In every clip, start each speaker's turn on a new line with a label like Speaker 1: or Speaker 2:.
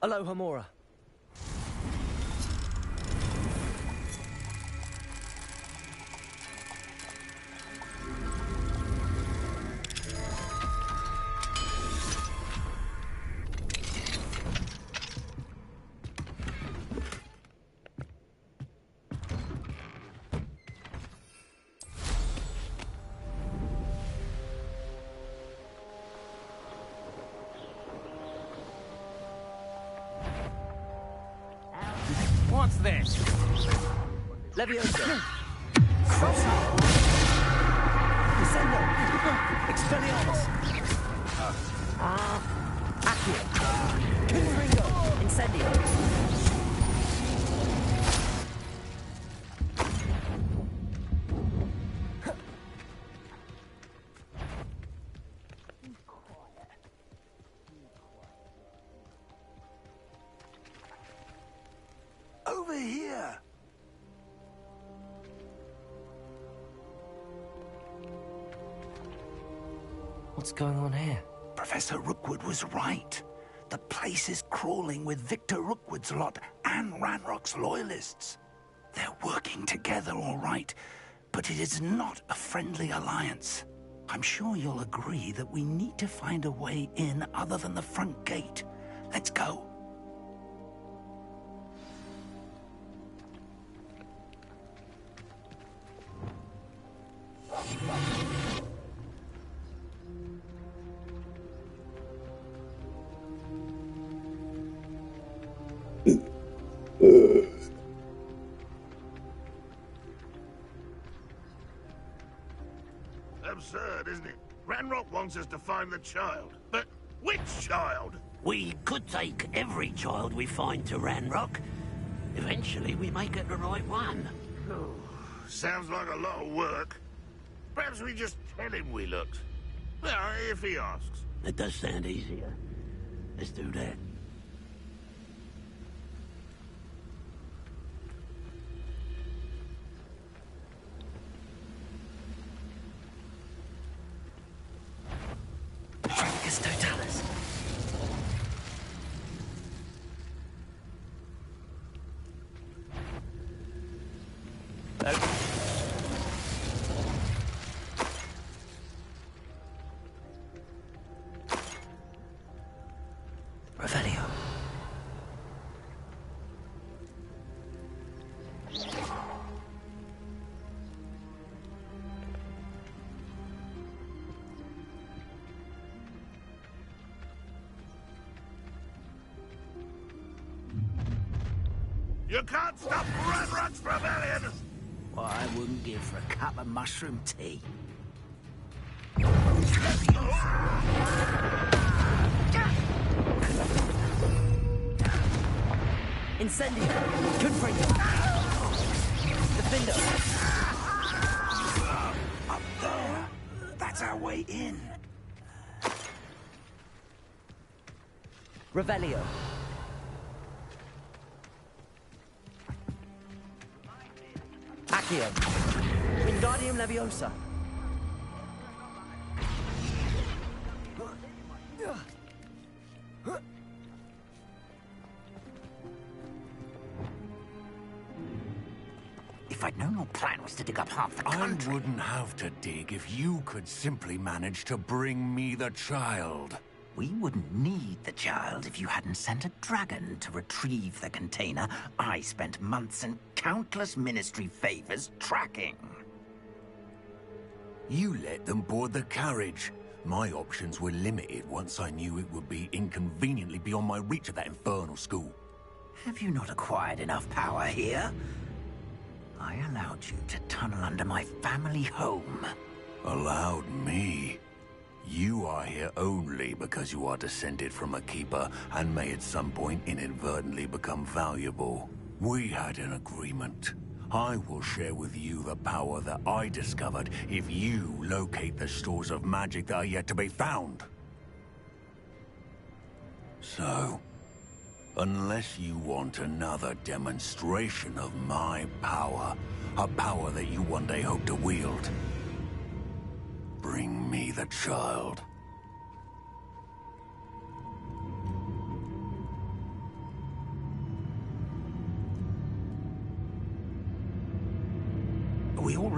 Speaker 1: Aloha Mora.
Speaker 2: What's this?
Speaker 1: Leviosa. Descendo. Expelliarmus. Accio. Confringo. Incendio.
Speaker 3: Over here!
Speaker 1: What's going on here?
Speaker 3: Professor Rookwood was right. The place is crawling with Victor Rookwood's lot and Ranrock's loyalists. They're working together, all right, but it is not a friendly alliance. I'm sure you'll agree that we need to find a way in other than the front gate. Let's go.
Speaker 4: Absurd, isn't it? Ranrock wants us to find the child. But which child?
Speaker 5: We could take every child we find to Ranrock. Eventually, we may get the right one.
Speaker 4: Oh, sounds like a lot of work. Perhaps we just tell him we looked. Well, if he asks.
Speaker 5: It does sound easier. Let's do that.
Speaker 1: Totalis. Revelio.
Speaker 4: You can't stop Ranrock's rebellion!
Speaker 5: Well, I wouldn't give for a cup of mushroom tea.
Speaker 1: Incendio. Confringo. Defendo.
Speaker 3: Up there. That's our way in.
Speaker 1: Revelio. Accio. Wingardium Leviosa.
Speaker 5: If I'd known your plan was to dig up half the
Speaker 6: I
Speaker 5: country...
Speaker 6: wouldn't have to dig if you could simply manage to bring me the child.
Speaker 5: We wouldn't need the child if you hadn't sent a dragon to retrieve the container I spent months and countless ministry favors tracking.
Speaker 6: You let them board the carriage. My options were limited once I knew it would be inconveniently beyond my reach at that infernal school.
Speaker 5: Have you not acquired enough power here? I allowed you to tunnel under my family home.
Speaker 6: Allowed me? You are here only because you are descended from a keeper and may at some point inadvertently become valuable. We had an agreement. I will share with you the power that I discovered if you locate the stores of magic that are yet to be found. So, unless you want another demonstration of my power, a power that you one day hope to wield, bring me the child.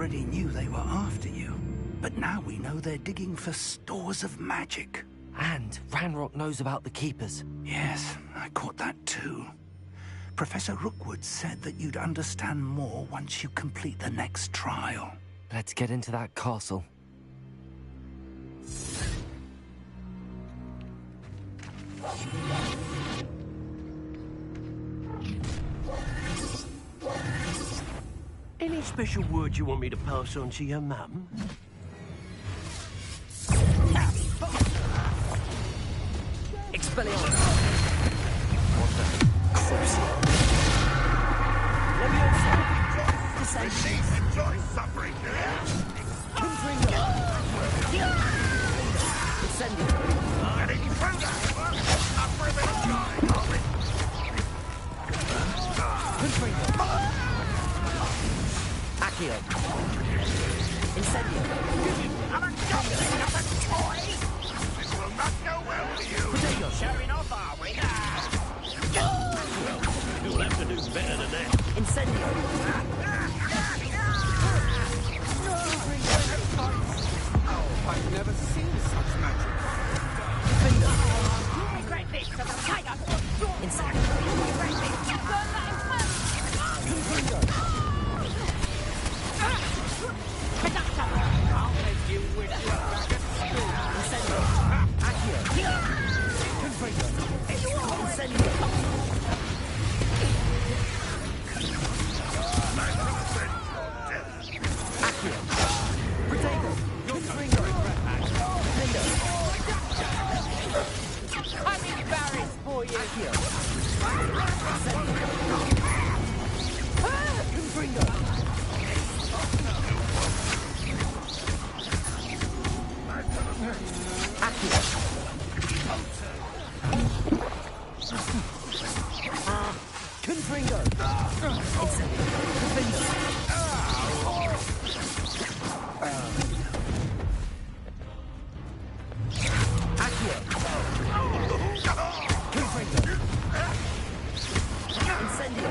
Speaker 3: already knew they were after you. But now we know they're digging for stores of magic.
Speaker 1: And Ranrock knows about the Keepers.
Speaker 3: Yes, I caught that too. Professor Rookwood said that you'd understand more once you complete the next trial.
Speaker 1: Let's get into that castle.
Speaker 2: Any special word you want me to pass on to your mum?
Speaker 1: Expelliarmus! What the? Crucial! Leviosa! Descend!
Speaker 4: Enjoy suffering,
Speaker 1: Confringo! Incendio!
Speaker 4: Getting further! Up for a bit of joy,
Speaker 1: Confringo! Accio! Incendio!
Speaker 4: I'm a jumping up a toy! This will not go well for you!
Speaker 1: Potato!
Speaker 4: Showing off, are we?
Speaker 2: You'll have to do better than that.
Speaker 1: Incendio!
Speaker 7: I've never seen such magic.
Speaker 1: Defender!
Speaker 8: Regret this, the tiger!
Speaker 1: Incendio! Confringo!
Speaker 7: I'll make you wish you were back at school.
Speaker 1: Incendio! Accio! Confringo! Incendio! Accio! Potato! Confringo! Defender!
Speaker 8: I'm embarrassed for you!
Speaker 1: Accio! Incendio! Confringo! Accio! Confringo! Incendio! Defender! Accio! Confringo! Incendio!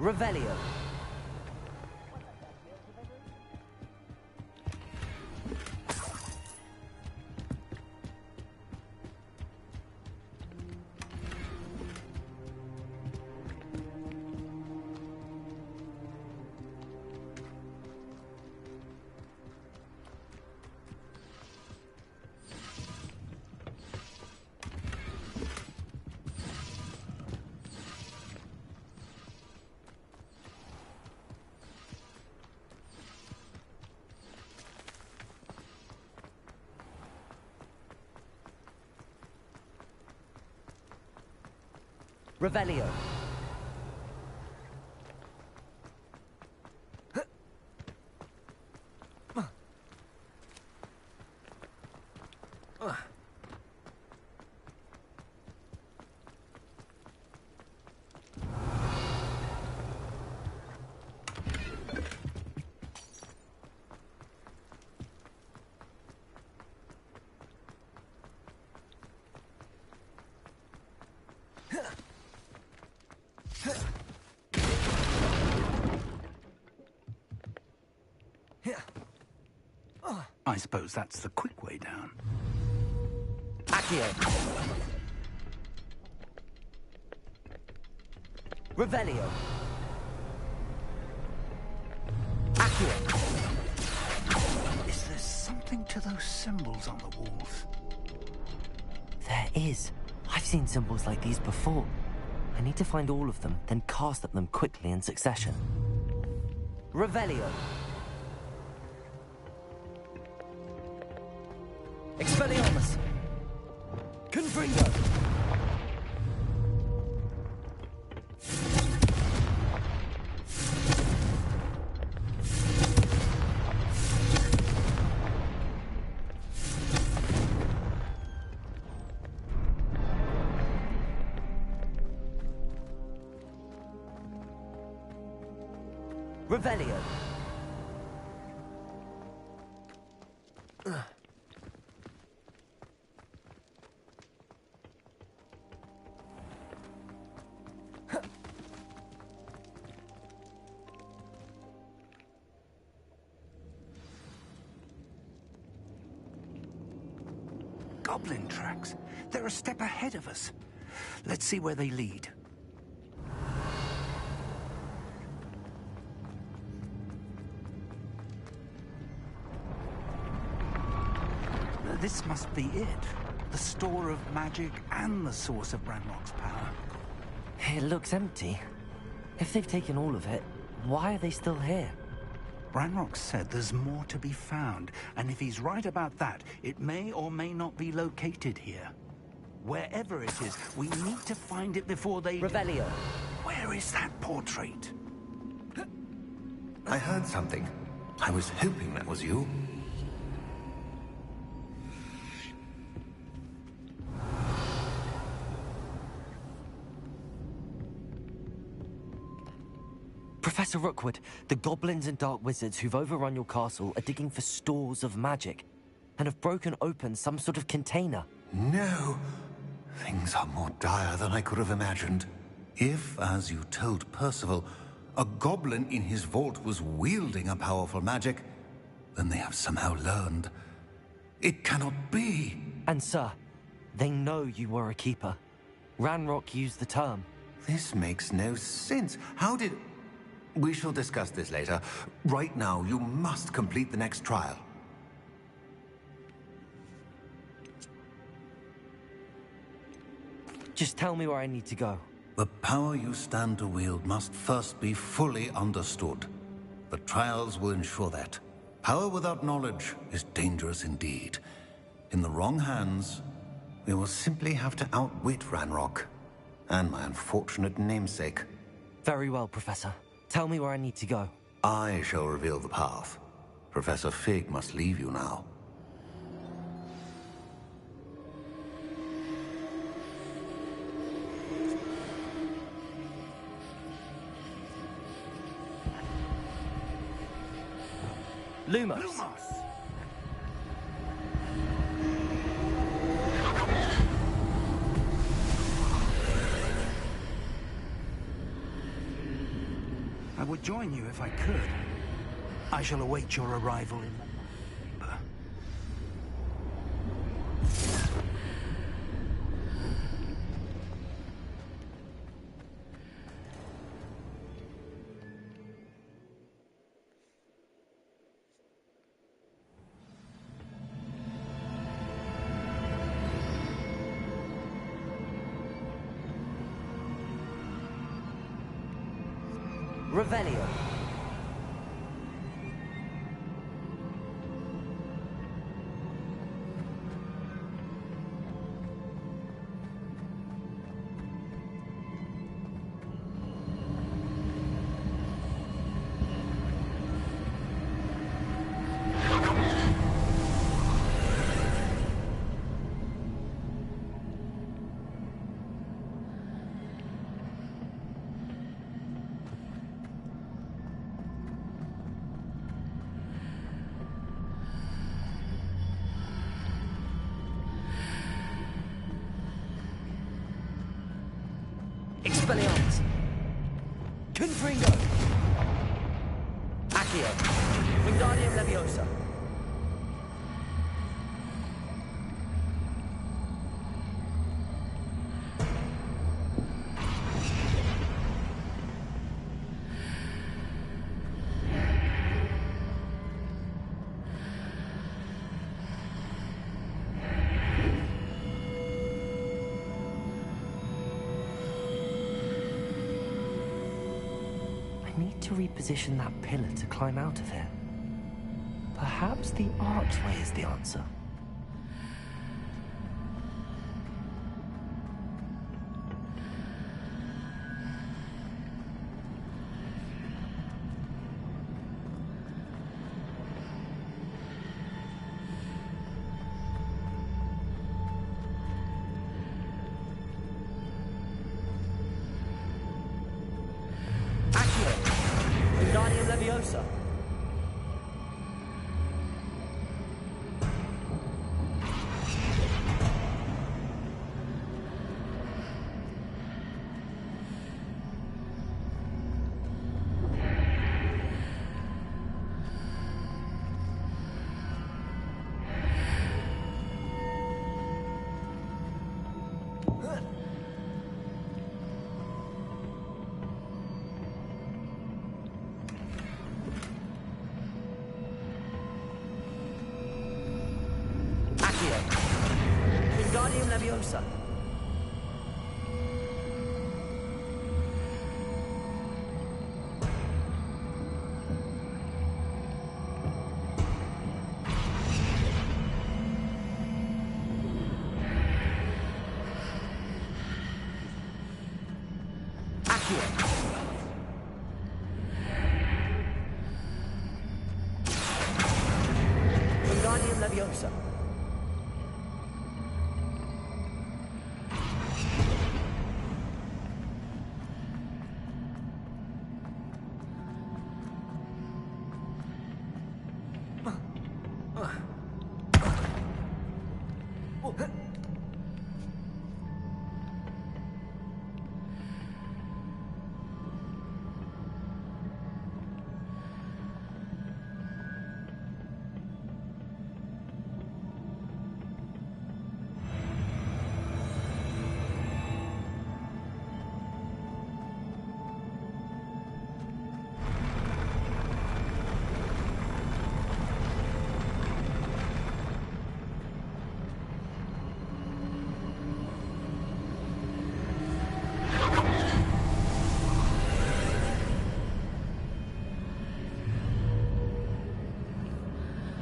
Speaker 1: Revelio. Revelio.
Speaker 3: I suppose that's the quick way down.
Speaker 1: Accio. Revelio. Accio.
Speaker 3: Is there something to those symbols on the walls?
Speaker 1: There is. I've seen symbols like these before. I need to find all of them, then cast at them quickly in succession. Revelio. Expelliarmus. Confringo. Revelio.
Speaker 3: Goblin tracks. They're a step ahead of us. Let's see where they lead. This must be it. The store of magic and the source of Ranrock's power.
Speaker 1: It looks empty. If they've taken all of it, why are they still here?
Speaker 3: Ranrock said there's more to be found, and if he's right about that, it may or may not be located here. Wherever it is, we need to find it before they...
Speaker 1: Revelio.
Speaker 3: Where is that portrait?
Speaker 6: I heard something. I was hoping that was you.
Speaker 1: Professor Rookwood, the goblins and dark wizards who've overrun your castle are digging for stores of magic and have broken open some sort of container.
Speaker 6: No. Things are more dire than I could have imagined. If, as you told Percival, a goblin in his vault was wielding a powerful magic, then they have somehow learned. It cannot be.
Speaker 1: And sir, they know you were a keeper. Ranrock used the term.
Speaker 6: This makes no sense. How did... We shall discuss this later. Right now, you must complete the next trial.
Speaker 1: Just tell me where I need to go.
Speaker 6: The power you stand to wield must first be fully understood. The trials will ensure that. Power without knowledge is dangerous indeed. In the wrong hands, we will simply have to outwit Ranrock and my unfortunate namesake.
Speaker 1: Very well, Professor. Tell me where I need to go.
Speaker 6: I shall reveal the path. Professor Fig must leave you now.
Speaker 1: Lumos.
Speaker 3: I would join you if I could. I shall await your arrival in...
Speaker 1: Revelio. Expelliarmus. Confringo. Accio. Wingardium Leviosa. To reposition that pillar to climb out of here. Perhaps the archway is the answer. Wingardium Leviosa. Wingardium Leviosa. Wingardium Leviosa.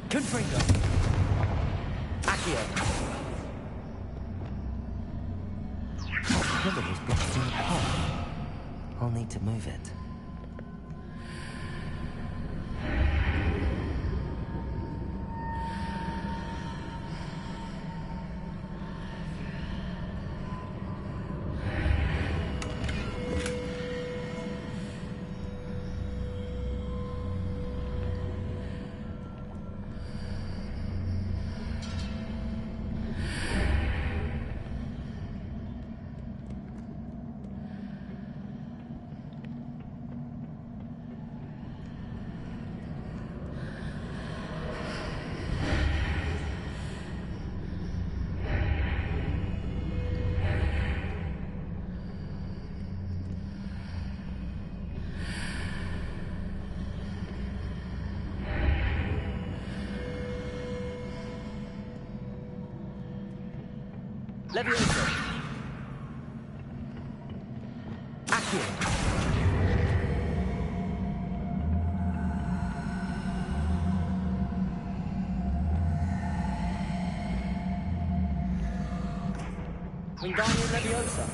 Speaker 1: Confringo. Accio. The river was blocked in the path. I'll need to move it. Leviosa. Accio. Wingardium Leviosa.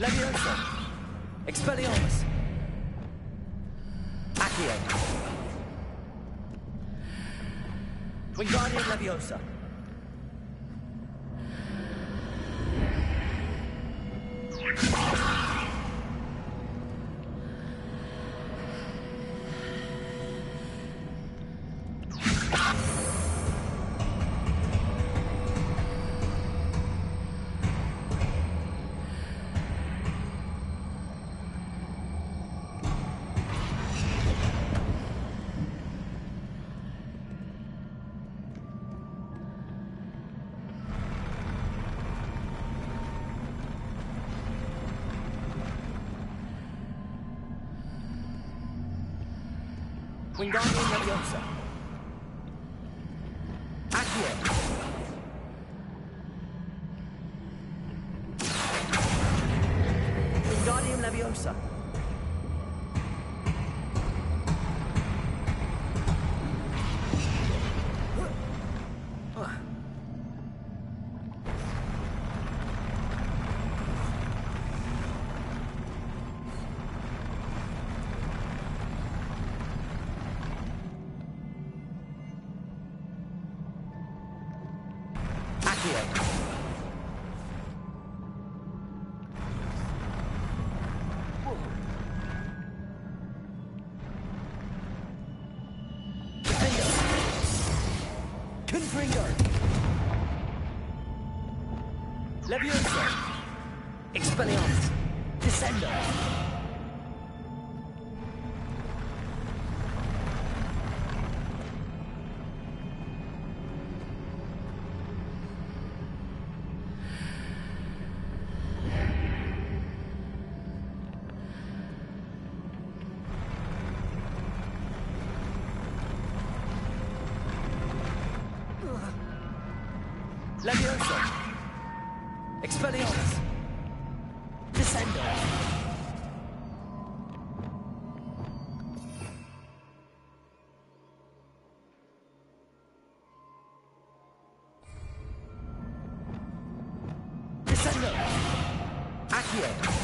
Speaker 1: Leviosa. Expelliarmus. Accio. Wingardium Leviosa. Wingardium Leviosa. Accio. Wingardium Leviosa. Confringo! Levioso! Expelliarmus! Descendo! Levioso! Expelliarmus! Descendo! Descendo! Accio!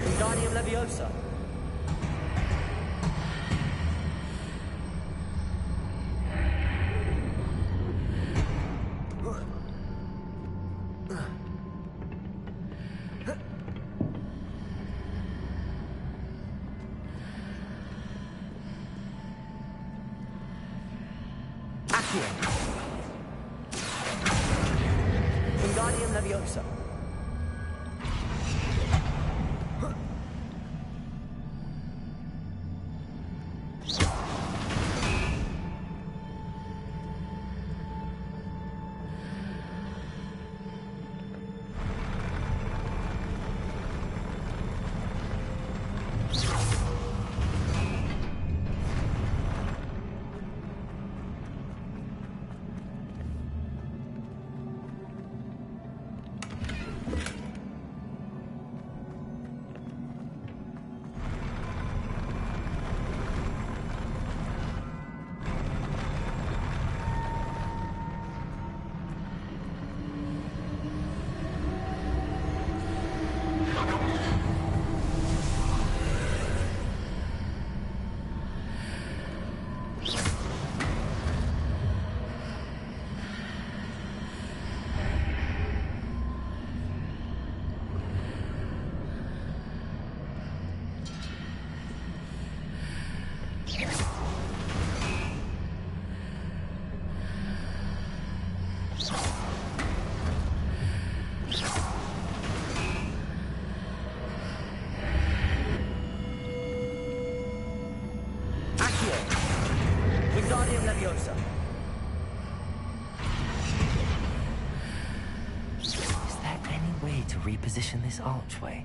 Speaker 1: Wingardium Leviosa! Accio! Wingardium Leviosa! Wingardium Leviosa! Is there any way to reposition this archway?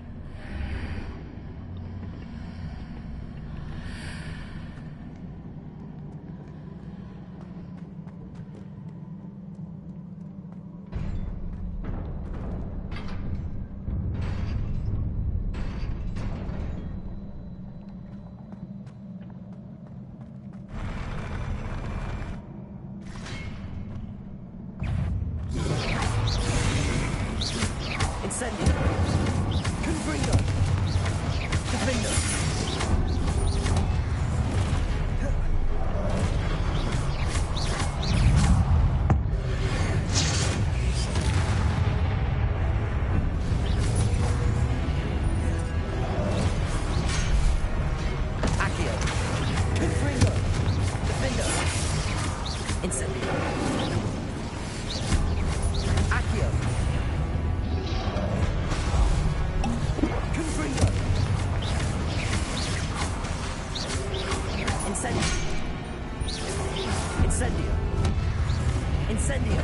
Speaker 1: Incendio! Confringo! Defendo! Accio! Confringo! Defendo! Incendio! Accio! Confringo! Incendio! Incendio! Incendio!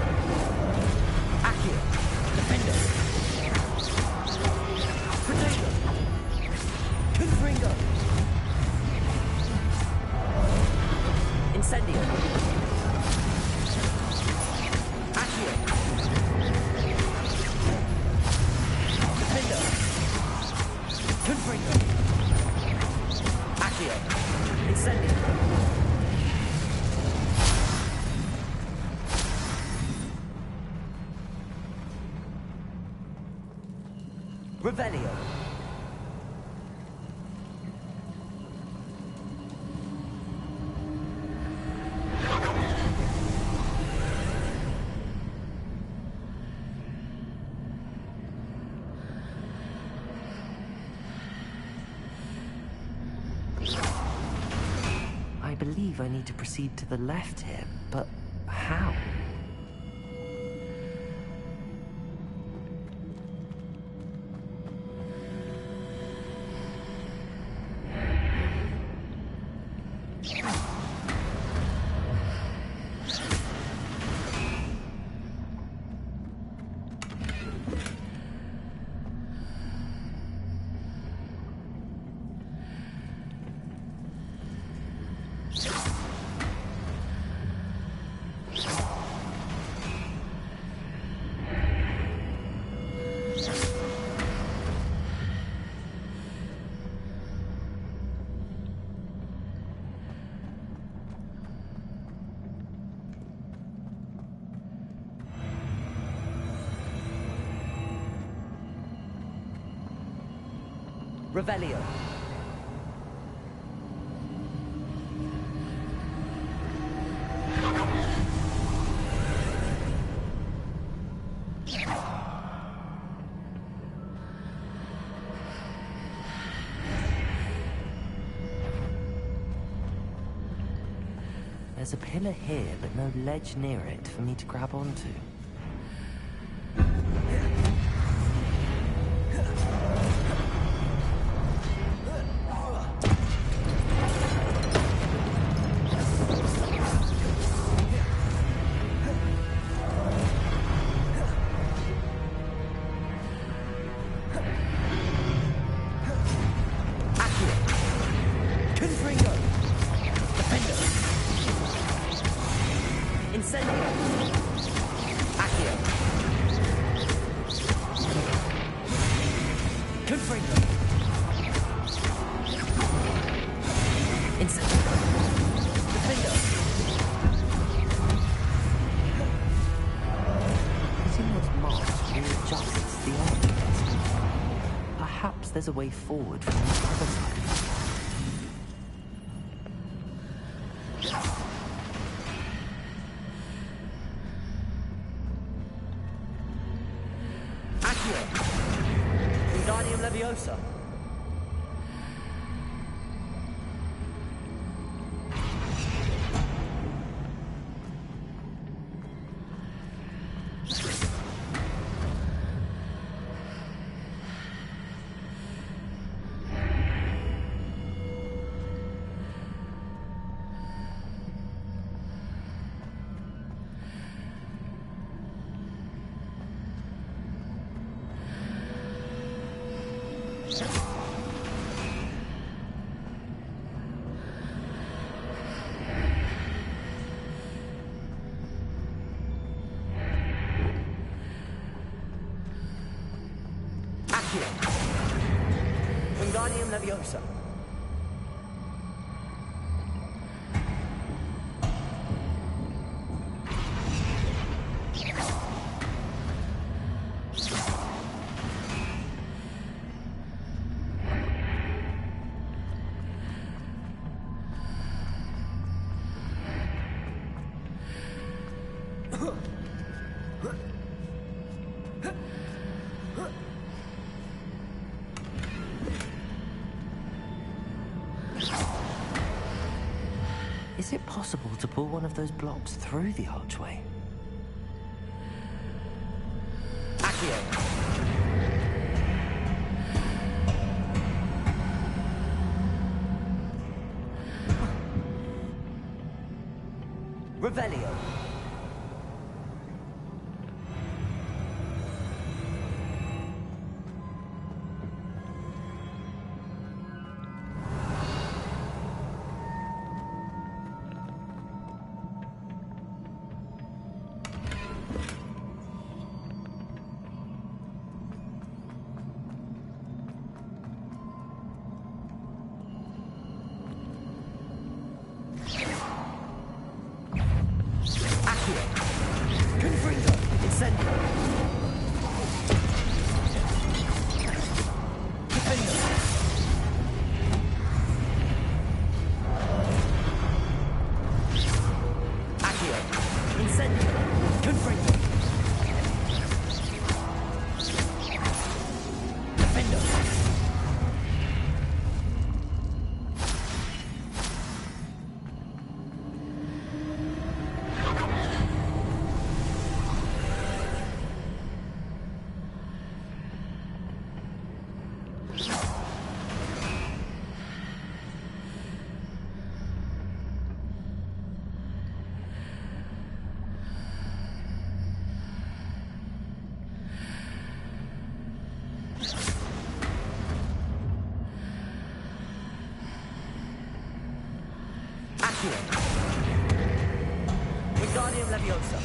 Speaker 1: Accio! Defendo! Protego! Confringo! Incendio! Accio! Defendo! Confringo! Accio! Incendio! Revelio. I believe I need to proceed to the left here, but how? Revelio. There's a pillar here, but no ledge near it for me to grab onto. There's a way forward from the other side. Accio! Wingardium Leviosa! Wingardium Leviosa. Is it possible to pull one of those blocks through the archway? Accio! Revelio. Confringo. Defendo. Wingardium Leviosa.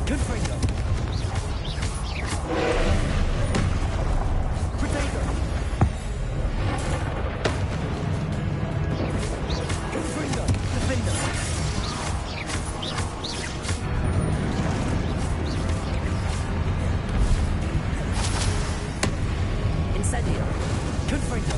Speaker 1: Confringo. Protego. Confringo. Defender. Incendio. Confringo.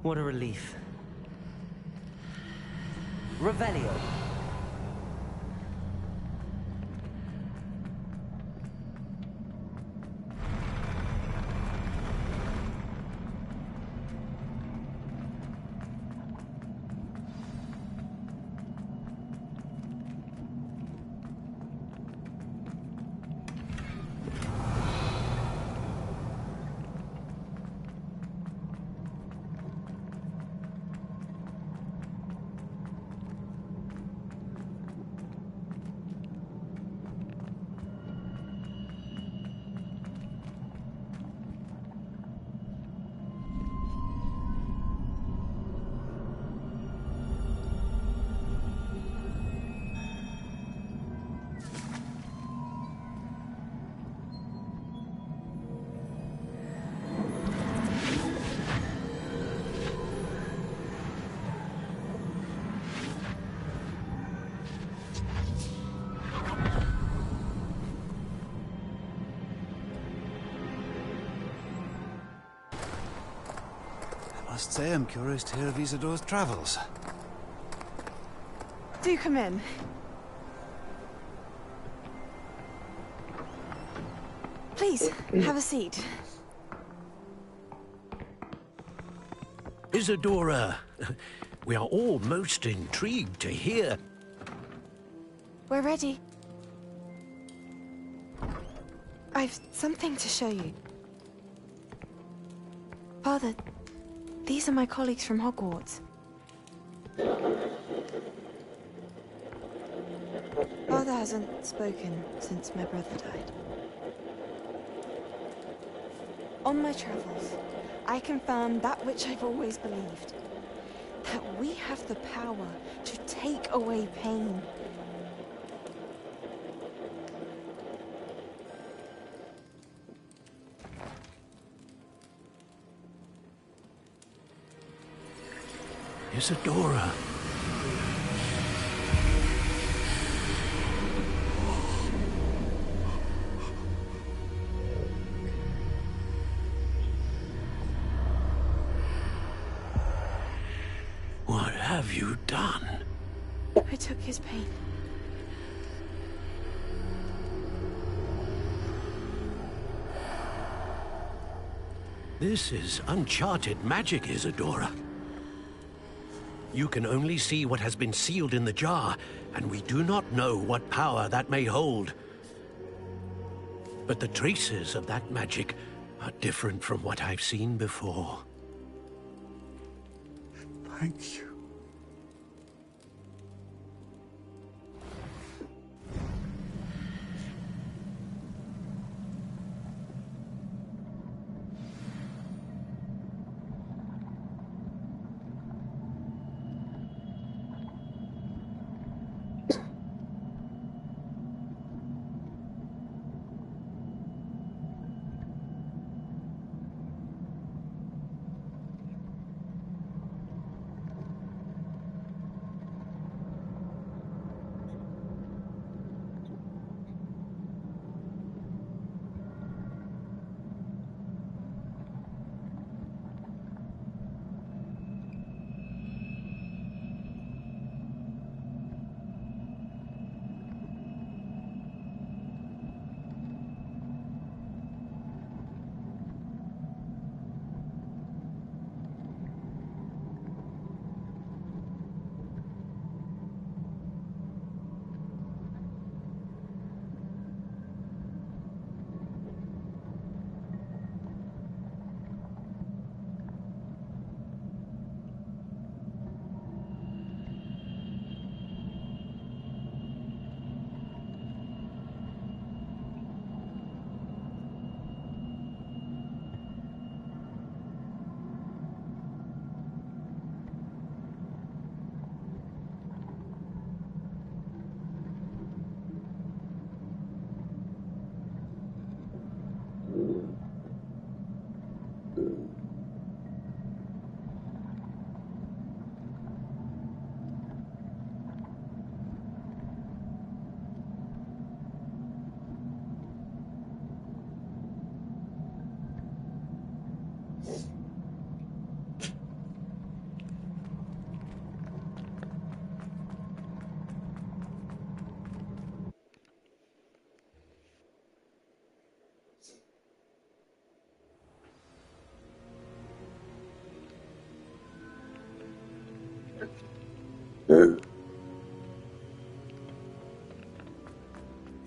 Speaker 1: What a relief. Revelio.
Speaker 9: I must say I'm curious to hear of Isadore's travels.
Speaker 10: Do come in. Please, have a seat.
Speaker 2: Isadora, we are all most intrigued to hear.
Speaker 10: We're ready. I've something to show you. Father, these are my colleagues from Hogwarts. Father hasn't spoken since my brother died. On my travels, I confirmed that which I've always believed. That we have the power to take away pain.
Speaker 2: Isadora. What have you done?
Speaker 10: I took his pain.
Speaker 2: This is uncharted magic, Isadora. You can only see what has been sealed in the jar, and we do not know what power that may hold. But the traces of that magic are different from what I've seen before.
Speaker 3: Thank you.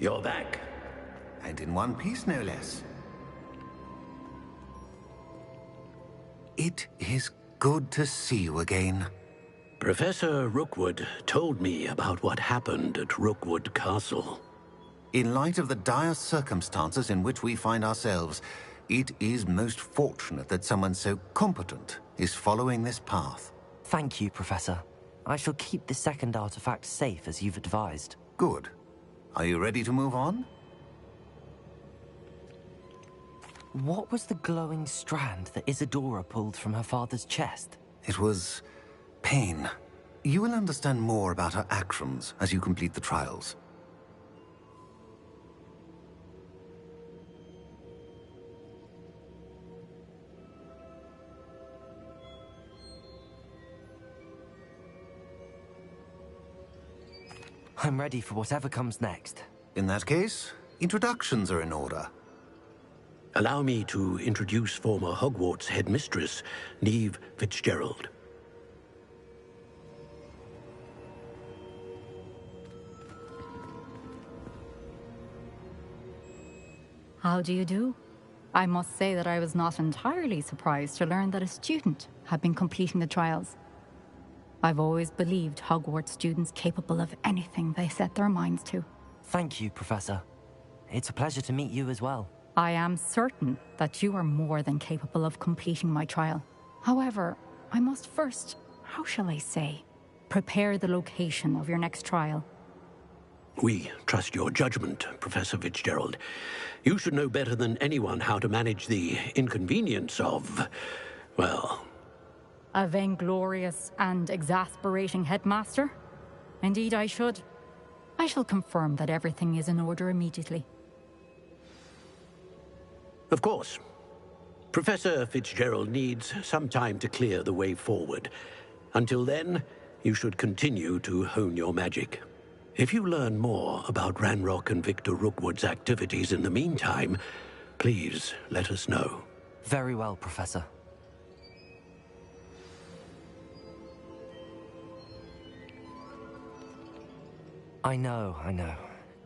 Speaker 2: You're back.
Speaker 5: And in one piece, no less. It is good to see you again.
Speaker 2: Professor Rookwood told me about what happened at Rookwood Castle.
Speaker 5: In light of the dire circumstances in which we find ourselves, it is most fortunate that someone so competent is following this path.
Speaker 1: Thank you, Professor. I shall keep the second artifact safe as you've advised.
Speaker 5: Good. Are you ready to move on?
Speaker 1: What was the glowing strand that Isadora pulled from her father's chest?
Speaker 5: It was pain. You will understand more about her actions as you complete the trials.
Speaker 1: I'm ready for whatever comes next.
Speaker 5: In that case, introductions are in order.
Speaker 2: Allow me to introduce former Hogwarts headmistress, Neve Fitzgerald.
Speaker 11: How do you do? I must say that I was not entirely surprised to learn that a student had been completing the trials. I've always believed Hogwarts students capable of anything they set their minds to.
Speaker 1: Thank you, Professor. It's a pleasure to meet you as well.
Speaker 11: I am certain that you are more than capable of completing my trial. However, I must first, how shall I say, prepare the location of your next trial.
Speaker 2: We trust your judgment, Professor Fitzgerald. You should know better than anyone how to manage the inconvenience of, well...
Speaker 11: A vainglorious and exasperating headmaster? Indeed I should. I shall confirm that everything is in order immediately.
Speaker 2: Of course. Professor Fitzgerald needs some time to clear the way forward. Until then, you should continue to hone your magic. If you learn more about Ranrock and Victor Rookwood's activities in the meantime, please let us know.
Speaker 1: Very well, Professor. I know.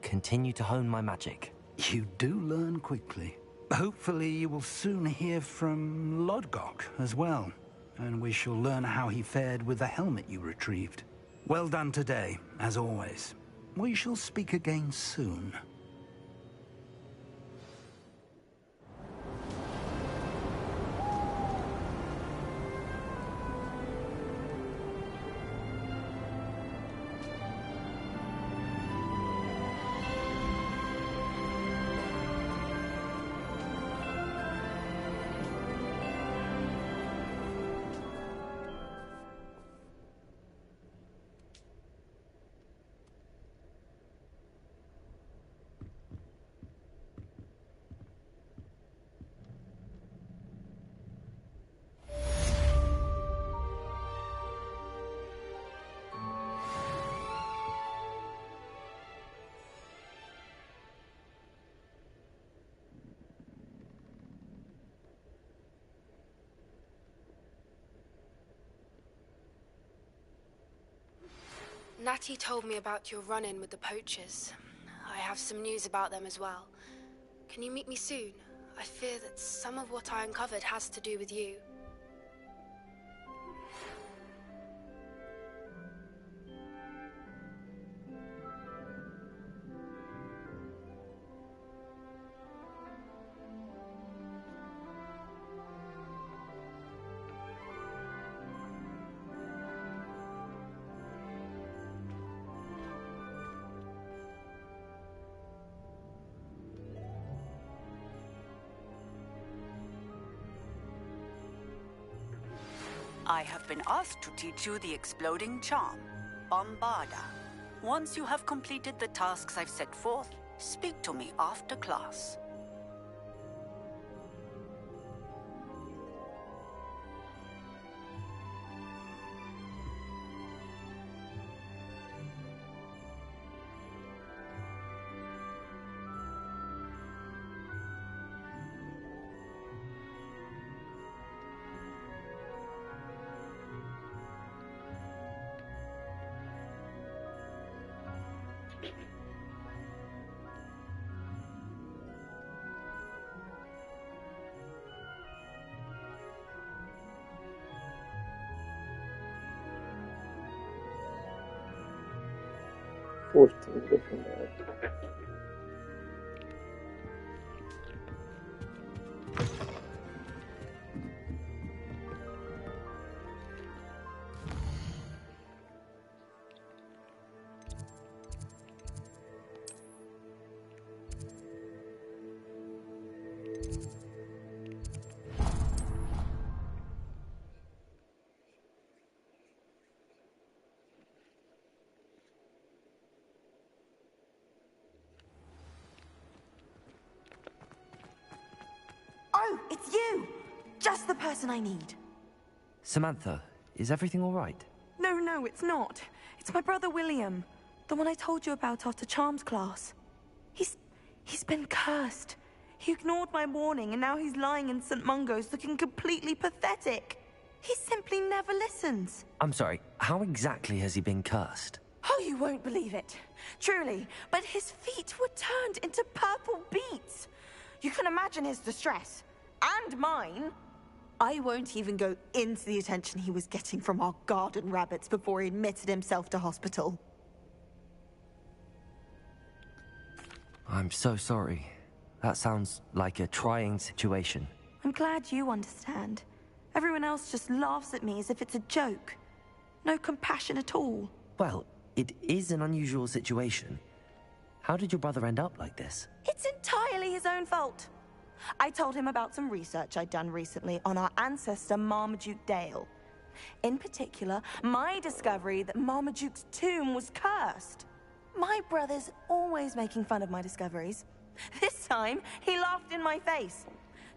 Speaker 1: Continue to hone my magic.
Speaker 3: You do learn quickly. Hopefully you will soon hear from Lodgok as well, and we shall learn how he fared with the helmet you retrieved. Well done today, as always. We shall speak again soon.
Speaker 12: Natty told me about your run-in with the poachers. I have some news about them as well. Can you meet me soon? I fear that some of what I uncovered has to do with you.
Speaker 13: I have been asked to teach you the exploding charm, Bombarda. Once you have completed the tasks I've set forth, speak to me after class.
Speaker 10: Oh, it's you! Just the person I need.
Speaker 1: Samantha, is everything all right?
Speaker 10: No, it's not. It's my brother William. The one I told you about after Charms class. He's been cursed. He ignored my warning and now he's lying in St. Mungo's looking completely pathetic. He simply never listens.
Speaker 1: I'm sorry, how exactly has he been cursed?
Speaker 10: Oh, you won't believe it. Truly, but his feet were turned into purple beets. You can imagine his distress. And mine. I won't even go into the attention he was getting from our garden rabbits before he admitted himself to hospital.
Speaker 1: I'm so sorry. That sounds like a trying situation.
Speaker 10: I'm glad you understand. Everyone else just laughs at me as if it's a joke. No compassion at all.
Speaker 1: Well, it is an unusual situation. How did your brother end up like this?
Speaker 10: It's entirely his own fault. I told him about some research I'd done recently on our ancestor Marmaduke Dale. In particular, my discovery that Marmaduke's tomb was cursed. My brother's always making fun of my discoveries. This time, he laughed in my face.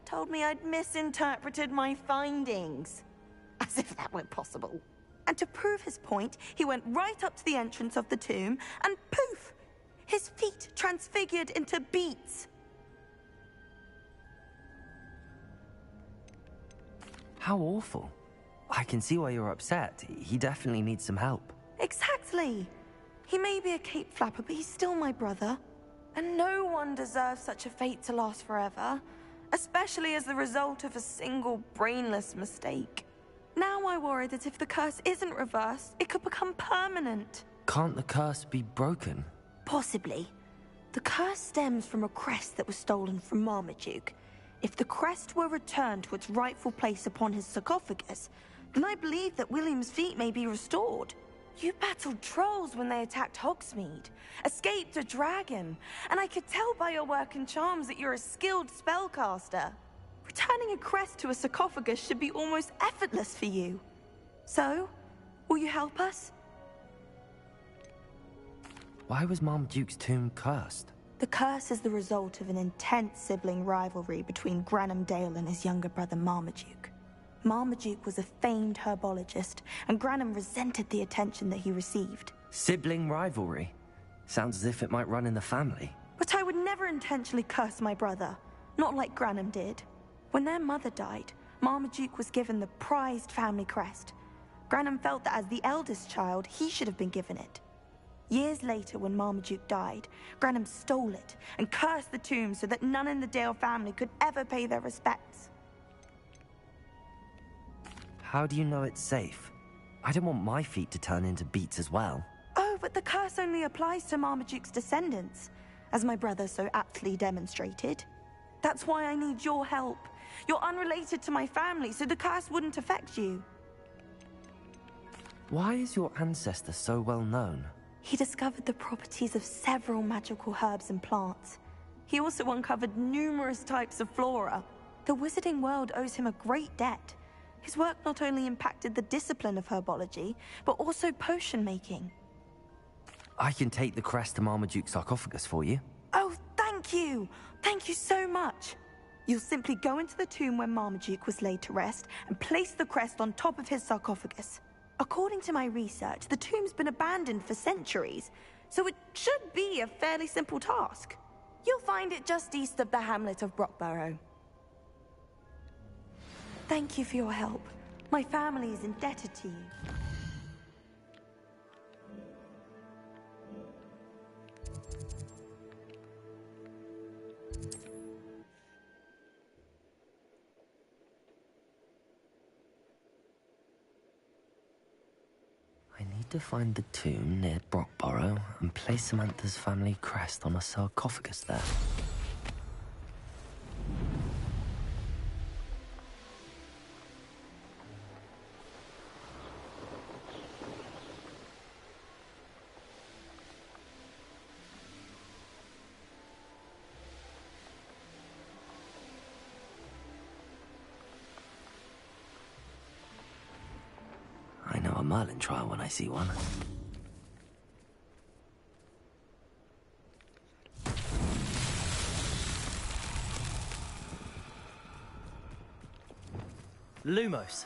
Speaker 10: Told me I'd misinterpreted my findings. As if that weren't possible. And to prove his point, he went right up to the entrance of the tomb and poof! His feet transfigured into beets.
Speaker 1: How awful. I can see why you're upset. He definitely needs some help.
Speaker 10: Exactly. He may be a cape flapper, but he's still my brother. And no one deserves such a fate to last forever, especially as the result of a single brainless mistake. Now I worry that if the curse isn't reversed, it could become permanent.
Speaker 1: Can't the curse be broken?
Speaker 10: Possibly. The curse stems from a crest that was stolen from Marmaduke. If the crest were returned to its rightful place upon his sarcophagus, then I believe that William's feat may be restored. You battled trolls when they attacked Hogsmeade, escaped a dragon, and I could tell by your work and charms that you're a skilled spellcaster. Returning a crest to a sarcophagus should be almost effortless for you. So, will you help us?
Speaker 1: Why was Marmaduke's tomb cursed?
Speaker 10: The curse is the result of an intense sibling rivalry between Granham Dale and his younger brother Marmaduke. Marmaduke was a famed herbologist, and Granham resented the attention that he received.
Speaker 1: Sibling rivalry? Sounds as if it might run in the family.
Speaker 10: But I would never intentionally curse my brother, not like Granham did. When their mother died, Marmaduke was given the prized family crest. Granham felt that as the eldest child, he should have been given it. Years later, when Marmaduke died, Granham stole it and cursed the tomb so that none in the Dale family could ever pay their respects.
Speaker 1: How do you know it's safe? I don't want my feet to turn into beets as well.
Speaker 10: Oh, but the curse only applies to Marmaduke's descendants, as my brother so aptly demonstrated. That's why I need your help. You're unrelated to my family, so the curse wouldn't affect you.
Speaker 1: Why is your ancestor so well known?
Speaker 10: He discovered the properties of several magical herbs and plants. He also uncovered numerous types of flora. The wizarding world owes him a great debt. His work not only impacted the discipline of herbology, but also potion making.
Speaker 1: I can take the crest to Marmaduke's sarcophagus for you.
Speaker 10: Oh, thank you! Thank you so much! You'll simply go into the tomb where Marmaduke was laid to rest and place the crest on top of his sarcophagus. According to my research, the tomb's been abandoned for centuries, so it should be a fairly simple task. You'll find it just east of the hamlet of Brockborough. Thank you for your help. My family is indebted to you.
Speaker 1: I need to find the tomb near Brockborough and place Samantha's family crest on a sarcophagus there. I know a Merlin trial when I see one. Lumos.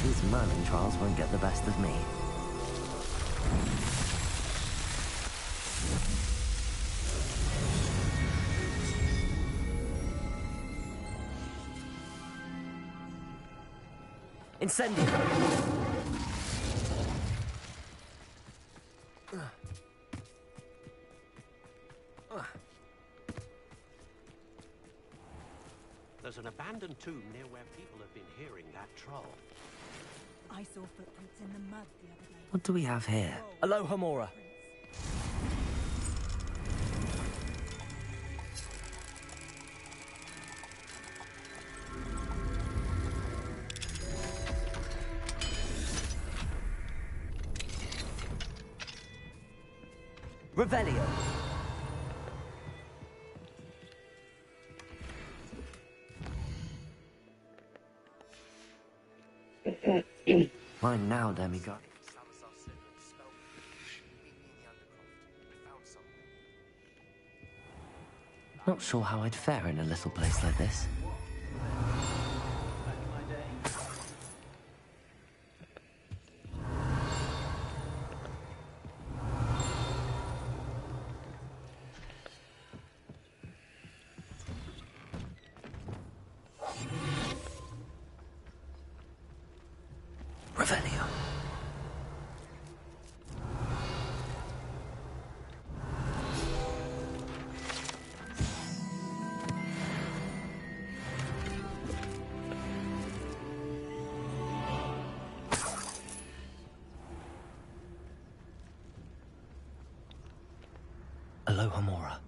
Speaker 1: These Merlin trials won't get the best of me. Incendio!
Speaker 2: There's an abandoned tomb near where people have been hearing that troll.
Speaker 14: I saw footprints in the mud the other day.
Speaker 1: What do we have here? Aloha Mora. Revelio. Mine now, demigod. Not sure how I'd fare in a little place like this. Revelio. Aloha Mora.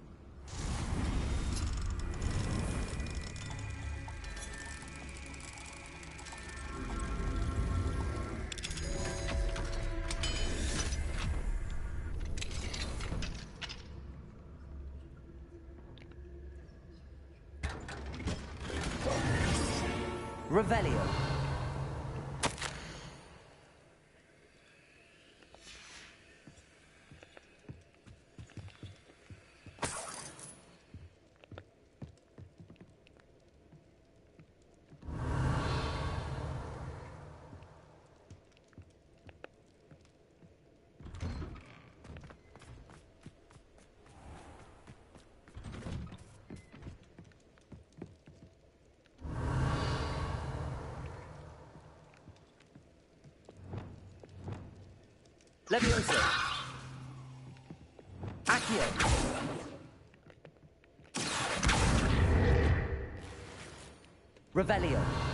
Speaker 1: Revelio. Leviosa. Accio. Revelio.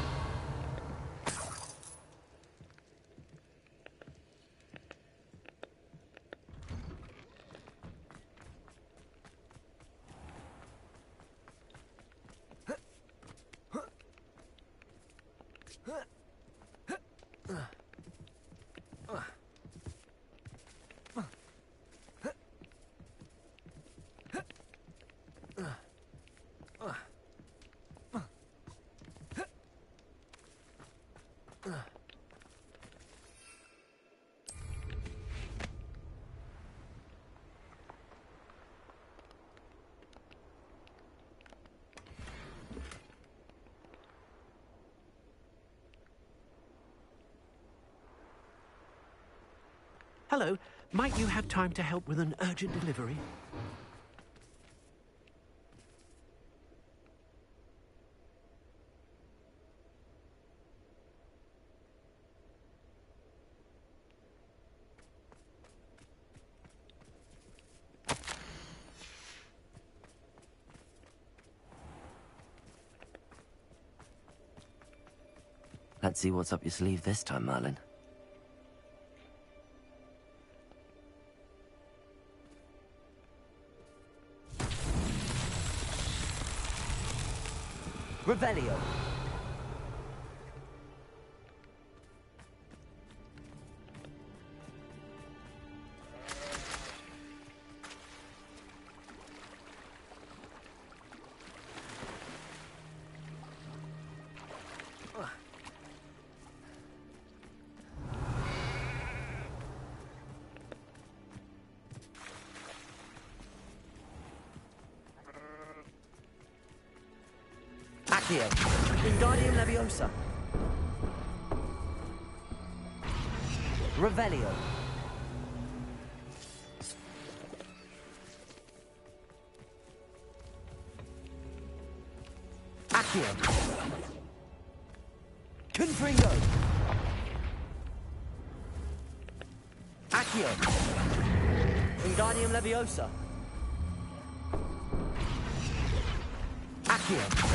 Speaker 2: Hello, might you have time to help with an urgent delivery?
Speaker 1: Let's see what's up your sleeve this time, Merlin. Revelio. Accio. Wingardium Leviosa. Revelio. Accio. Confringo. Accio. Wingardium Leviosa. Accio.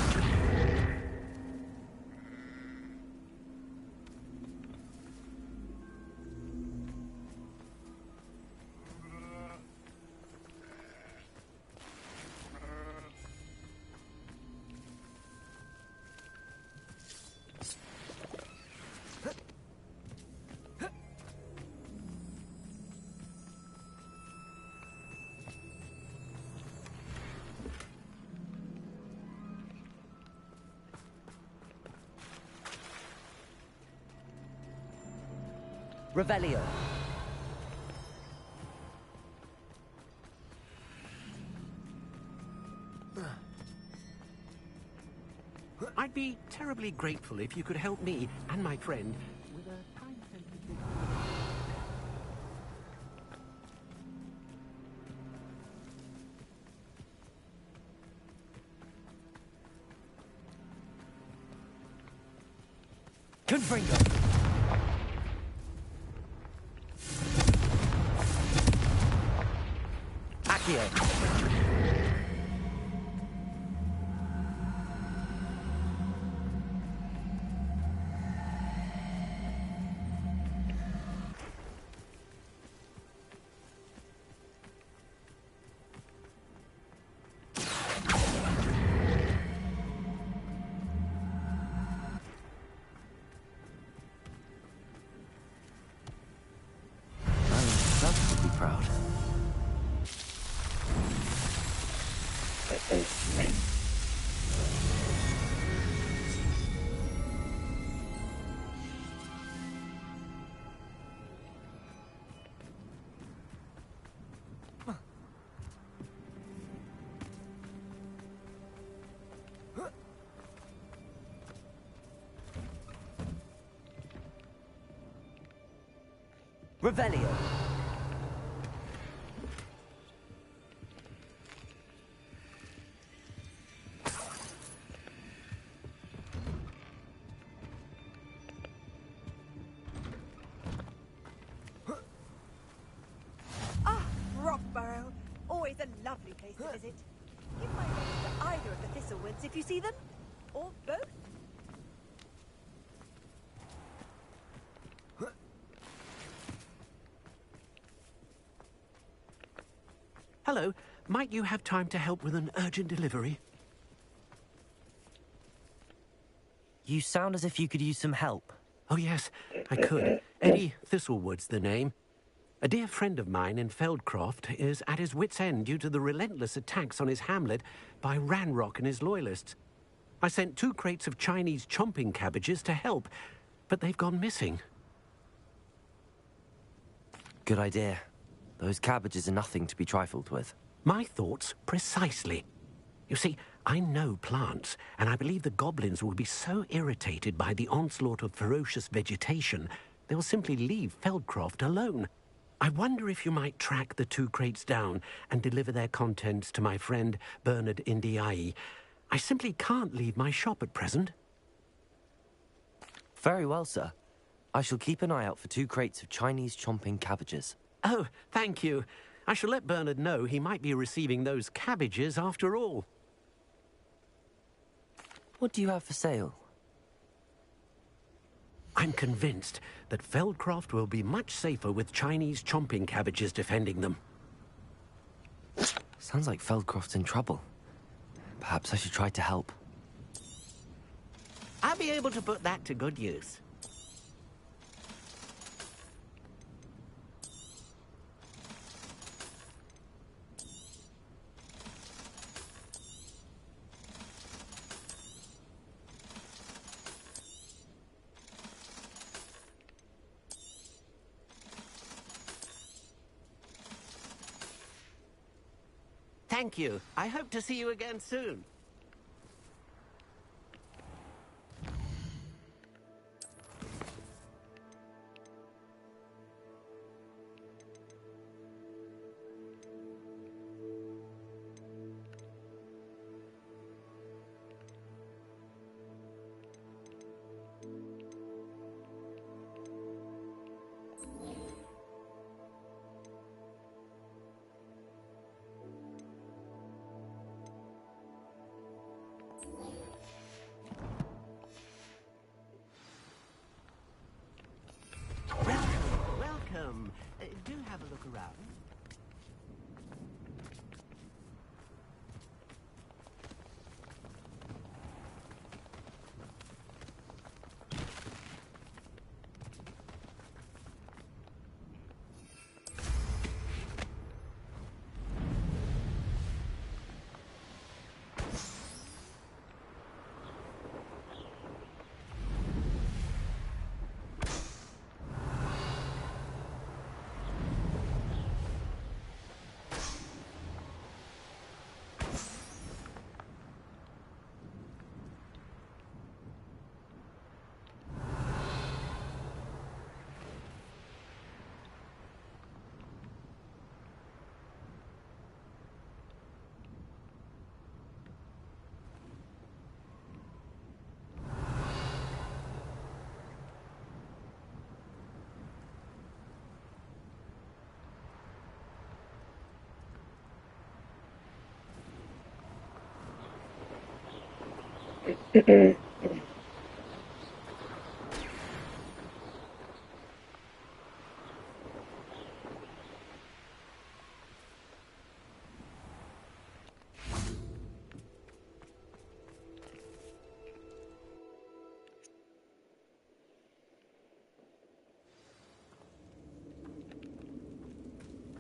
Speaker 1: Revelio.
Speaker 2: I'd be terribly grateful if you could help me and my friend with a time-sensitive...
Speaker 1: Confringo. Accio. Proud. Revelio.
Speaker 14: Rockborough. Always a lovely place to visit. Give my thanks to either of the Thistlewoods if you see them. Or both.
Speaker 2: Hello, might you have time to help with an urgent delivery?
Speaker 1: You sound as if you could use some help.
Speaker 2: Oh yes, I could. Eddie Thistlewood's the name. A dear friend of mine in Feldcroft is at his wit's end due to the relentless attacks on his hamlet by Ranrock and his loyalists. I sent 2 crates of Chinese chomping cabbages to help, but they've gone missing.
Speaker 1: Good idea. Those cabbages are nothing to be trifled with.
Speaker 2: My thoughts precisely. You see, I know plants, and I believe the goblins will be so irritated by the onslaught of ferocious vegetation, they'll simply leave Feldcroft alone. I wonder if you might track the 2 crates down and deliver their contents to my friend Bernard Indiai. I simply can't leave my shop at present.
Speaker 1: Very well, sir. I shall keep an eye out for 2 crates of Chinese chomping cabbages.
Speaker 2: Oh, thank you. I shall let Bernard know he might be receiving those cabbages after all.
Speaker 1: What do you have for sale?
Speaker 2: I'm convinced that Feldcroft will be much safer with Chinese chomping cabbages defending them.
Speaker 1: Sounds like Feldcroft's in trouble. Perhaps I should try to help.
Speaker 2: I'll be able to put that to good use. Thank you. I hope to see you again soon. Welcome. Do have a look around.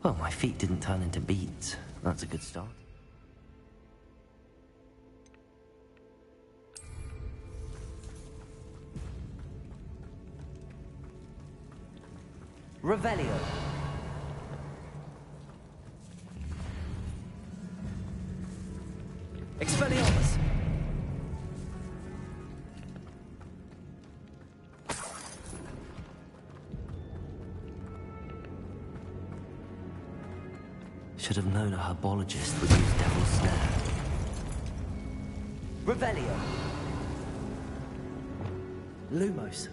Speaker 1: Well, my feet didn't turn into beads. That's a good start. Revelio. Expelliarmus. Should have known a herbologist would use Devil's Snare. Revelio. Lumos.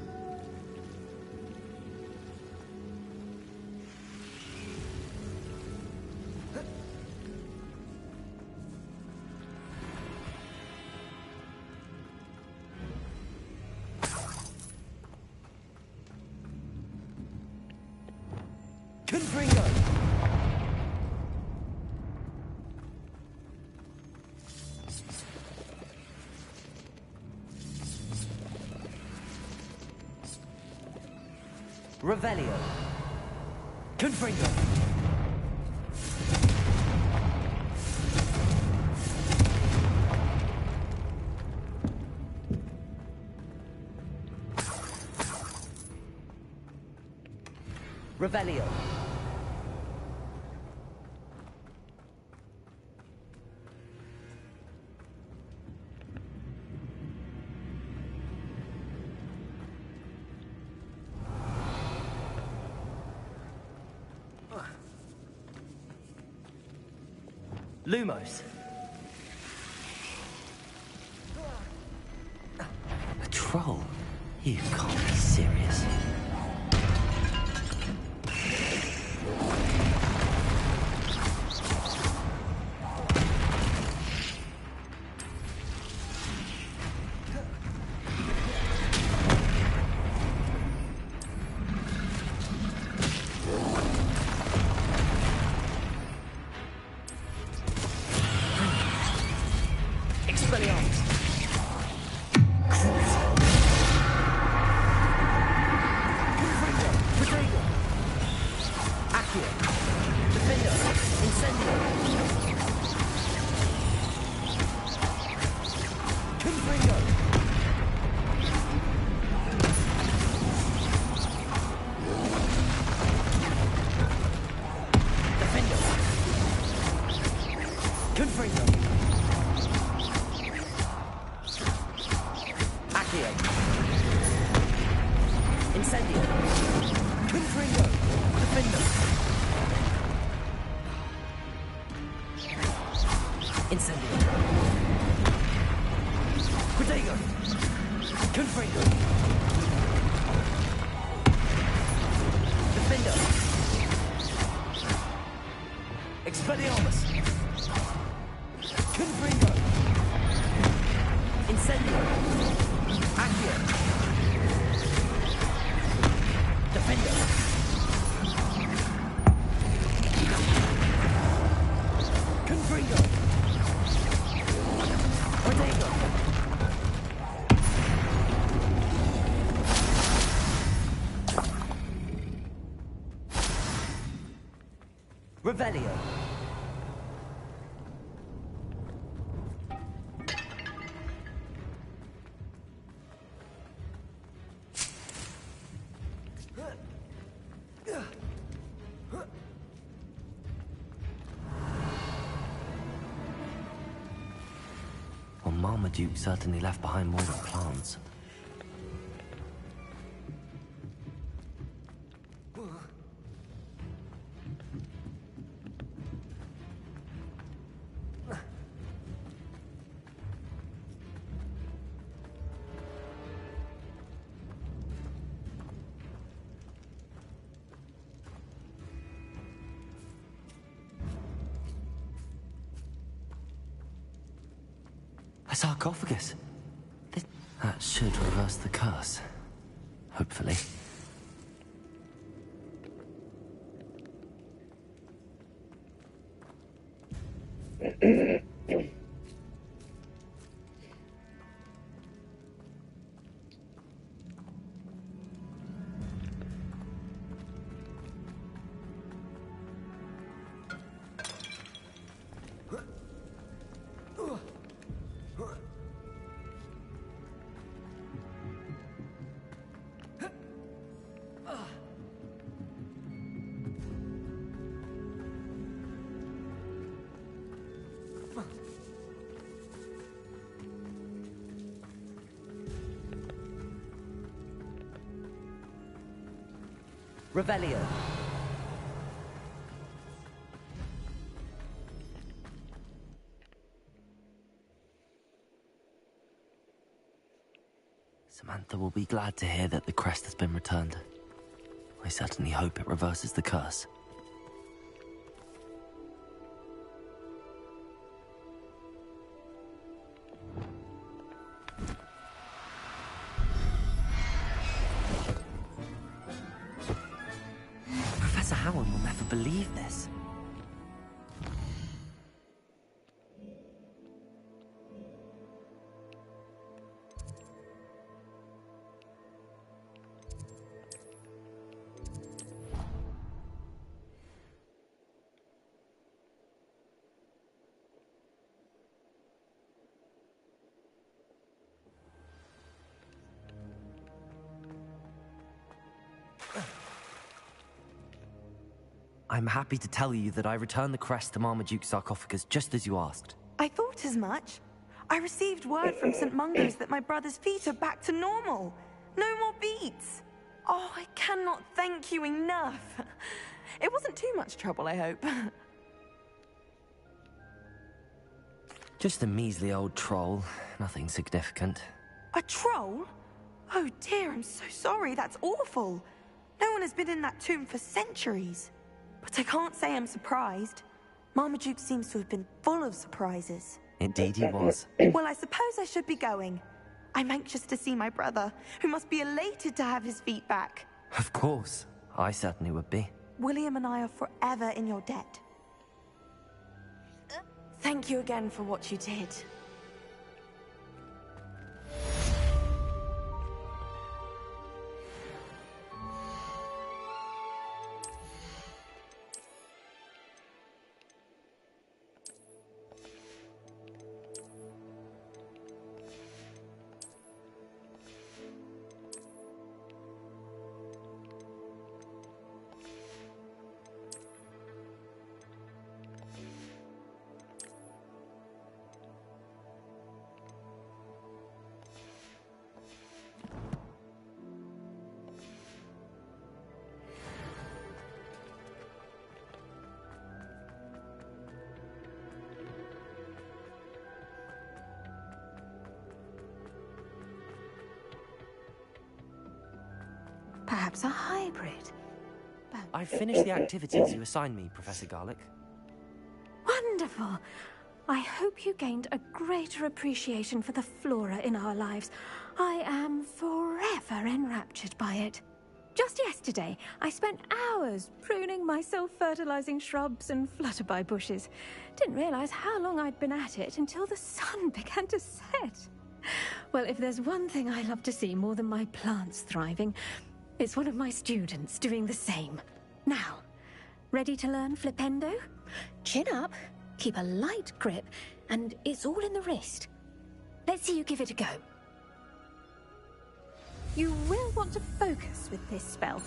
Speaker 1: Confringo. Revelio. Confringo. Revelio. Lumos. A troll? You can't be serious. Revelio. Well, Marmaduke certainly left behind more than plants. A sarcophagus. That should reverse the curse. Hopefully. Revelio. Samantha will be glad to hear that the crest has been returned. I certainly hope it reverses the curse. Professor Howard will never believe this. I'm happy to tell you that I returned the crest to Marmaduke's sarcophagus just as you asked.
Speaker 10: I thought as much. I received word from St. Mungo's that my brother's feet are back to normal. No more beats. Oh, I cannot thank you enough. It wasn't too much trouble, I hope.
Speaker 1: Just a measly old troll. Nothing significant.
Speaker 10: A troll? Oh dear, I'm so sorry. That's awful. No one has been in that tomb for centuries. But I can't say I'm surprised. Marmaduke seems to have been full of surprises.
Speaker 1: Indeed he was.
Speaker 10: Well, I suppose I should be going. I'm anxious to see my brother, who must be elated to have his feet back.
Speaker 1: Of course. I certainly would be.
Speaker 10: William and I are forever in your debt. Thank you again for what you did. Perhaps a hybrid.
Speaker 1: I've finished the activities you assigned me, Professor Garlick.
Speaker 14: Wonderful. I hope you gained a greater appreciation for the flora in our lives. I am forever enraptured by it. Just yesterday, I spent hours pruning my self-fertilizing shrubs and flutterby bushes. Didn't realize how long I'd been at it until the sun began to set. Well, if there's one thing I love to see more than my plants thriving, it's one of my students doing the same. Now, ready to learn Flipendo? Chin up, keep a light grip, and it's all in the wrist. Let's see you give it a go. You will want to focus with this spell.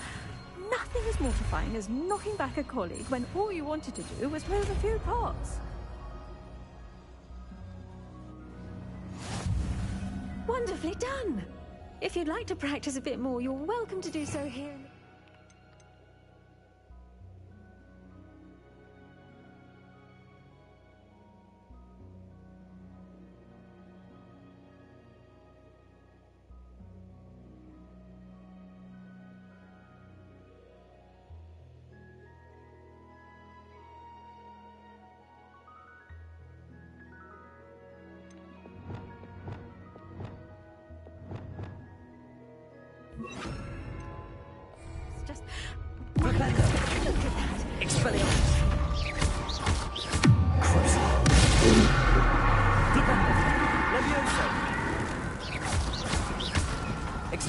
Speaker 14: Nothing as mortifying as knocking back a colleague when all you wanted to do was move a few pots. Wonderfully done! If you'd like to practice a bit more, you're welcome to do so here.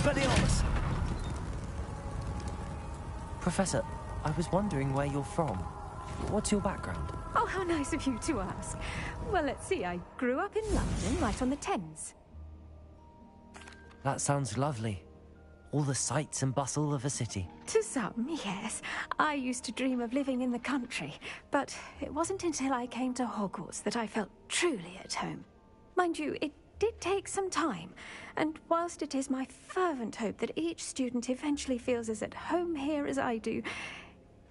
Speaker 9: Expelliarmus!
Speaker 1: Professor, I was wondering where you're from. What's your background?
Speaker 14: Oh, how nice of you to ask. Well, let's see. I grew up in London, right on the Thames.
Speaker 1: That sounds lovely. All the sights and bustle of a city.
Speaker 14: To some, yes. I used to dream of living in the country, but it wasn't until I came to Hogwarts that I felt truly at home. Mind you, it did take some time, and whilst it is my fervent hope that each student eventually feels as at home here as I do,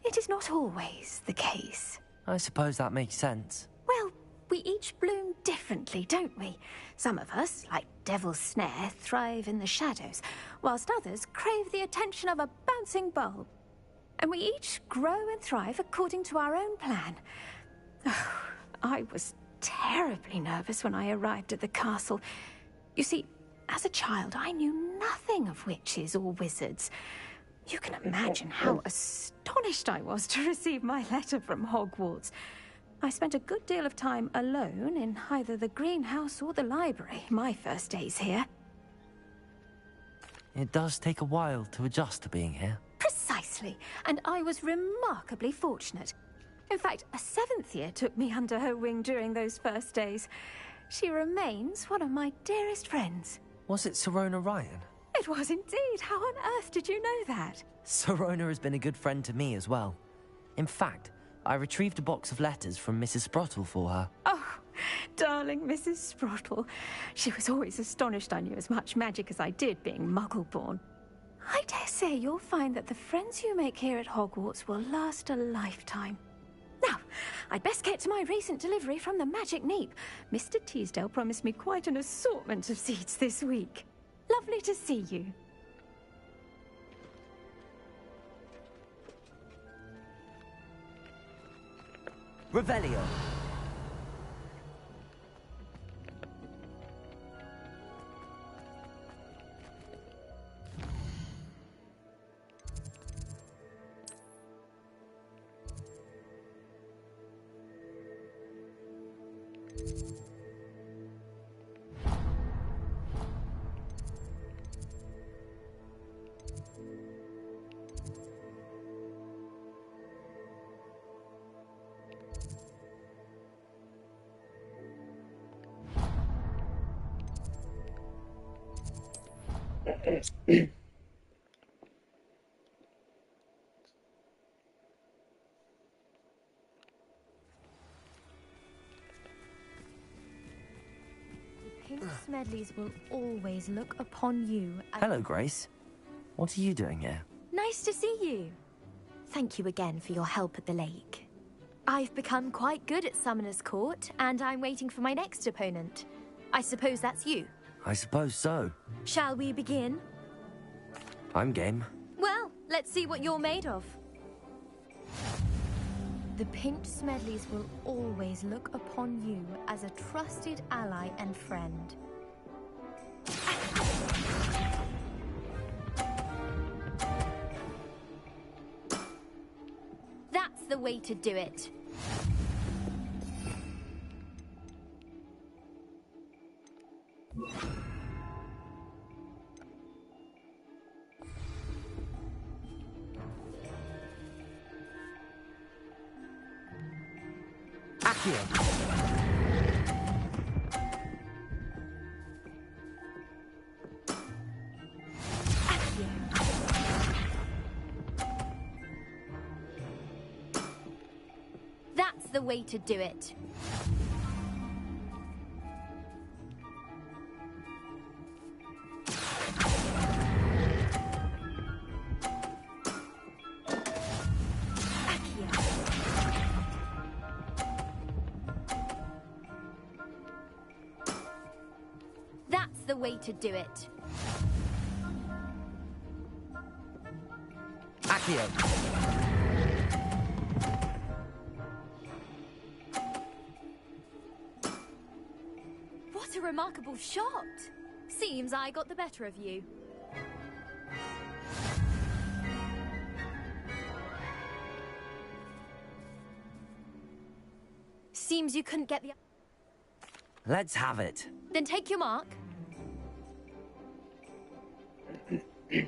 Speaker 14: it is not always the case.
Speaker 1: I suppose that makes sense.
Speaker 14: Well, we each bloom differently, don't we? Some of us, like Devil's Snare, thrive in the shadows, whilst others crave the attention of a bouncing bulb. And we each grow and thrive according to our own plan. Oh, I was terribly nervous when I arrived at the castle. You see, as a child, I knew nothing of witches or wizards. You can imagine how astonished I was to receive my letter from Hogwarts. I spent a good deal of time alone in either the greenhouse or the library my first days here.
Speaker 1: It does take a while to adjust to being here.
Speaker 14: Precisely, and I was remarkably fortunate. In fact, a seventh year took me under her wing during those first days. She remains one of my dearest friends.
Speaker 1: Was it Sirona Ryan?
Speaker 14: It was indeed. How on earth did you know that?
Speaker 1: Sirona has been a good friend to me as well. In fact, I retrieved a box of letters from Mrs. Sprottle for her.
Speaker 14: Oh, darling Mrs. Sprottle. She was always astonished I knew as much magic as I did, being Muggle-born. I dare say you'll find that the friends you make here at Hogwarts will last a lifetime. Now, I'd best get to my recent delivery from the Magic Neep. Mr. Teasdale promised me quite an assortment of seeds this week. Lovely to see you.
Speaker 1: Revelio.
Speaker 15: Pink Smedleys will always look upon you as...
Speaker 1: Hello, Grace. What are you doing here?
Speaker 15: Nice to see you. Thank you again for your help at the lake. I've become quite good at Summoner's Court, and I'm waiting for my next opponent. I suppose that's you.
Speaker 1: I suppose so.
Speaker 15: Shall we begin?
Speaker 1: I'm game.
Speaker 15: Well, let's see what you're made of. The Pink Smedleys will always look upon you as a trusted ally and friend. That's the way to do it. That's the way to do it. That's the way to do it.
Speaker 1: Accio.
Speaker 15: What a remarkable shot! Seems I got the better of you. Seems you couldn't get the...
Speaker 1: Let's have it.
Speaker 15: Then take your mark. That's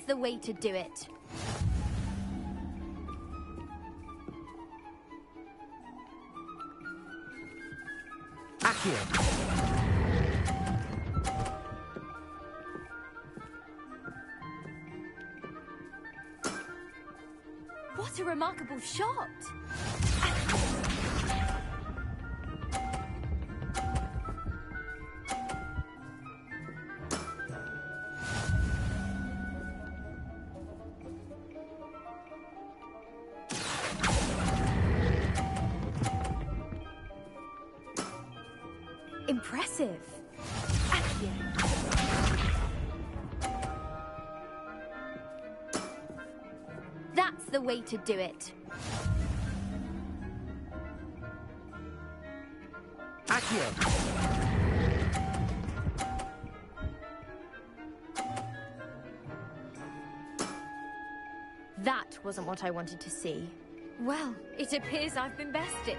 Speaker 15: the way to do it.
Speaker 1: Accio.
Speaker 15: What a remarkable shot! Impressive. Accio. That's the way to do it.
Speaker 1: Accio.
Speaker 15: That wasn't what I wanted to see. Well, it appears I've been bested.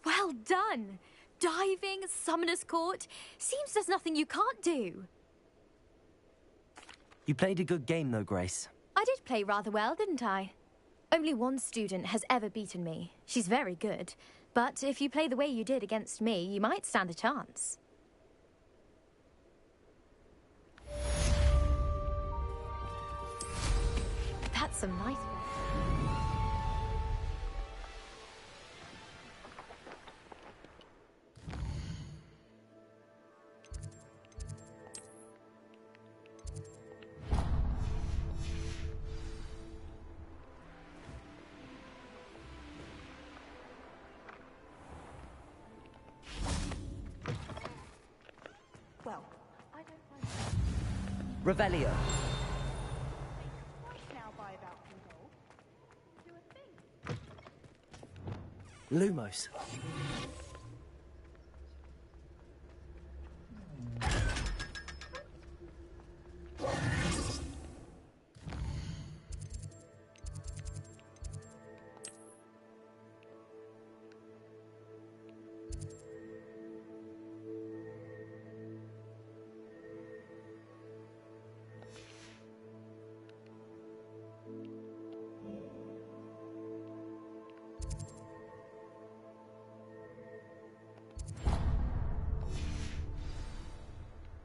Speaker 15: Well done! Diving, Summoner's Court. Seems there's nothing you can't do.
Speaker 1: You played a good game, though, Grace.
Speaker 15: I did play rather well, didn't I? Only one student has ever beaten me. She's very good. But if you play the way you did against me, you might stand a chance. That's some nice...
Speaker 10: Well, I don't mind.
Speaker 1: Revelio.
Speaker 10: Now by about Do a thing.
Speaker 1: Lumos.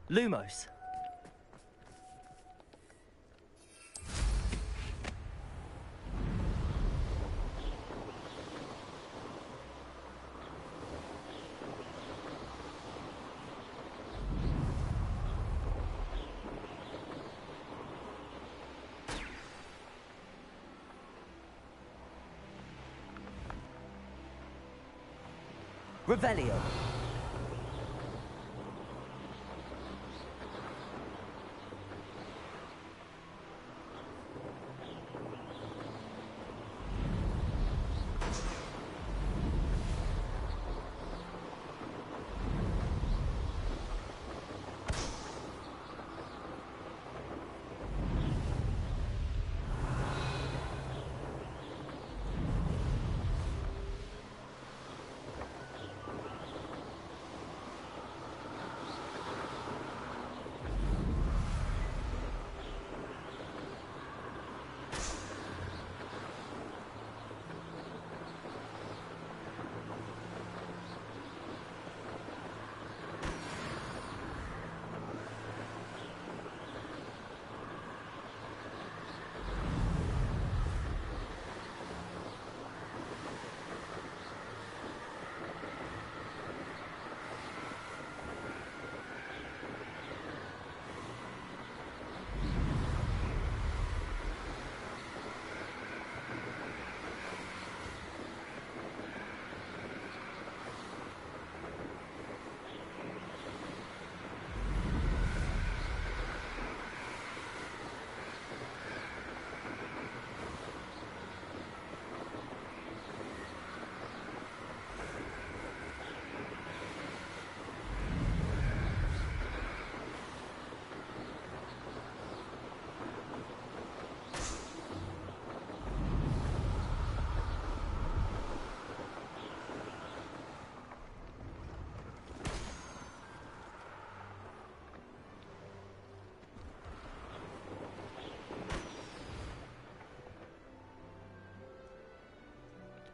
Speaker 1: Lumos. Revelio.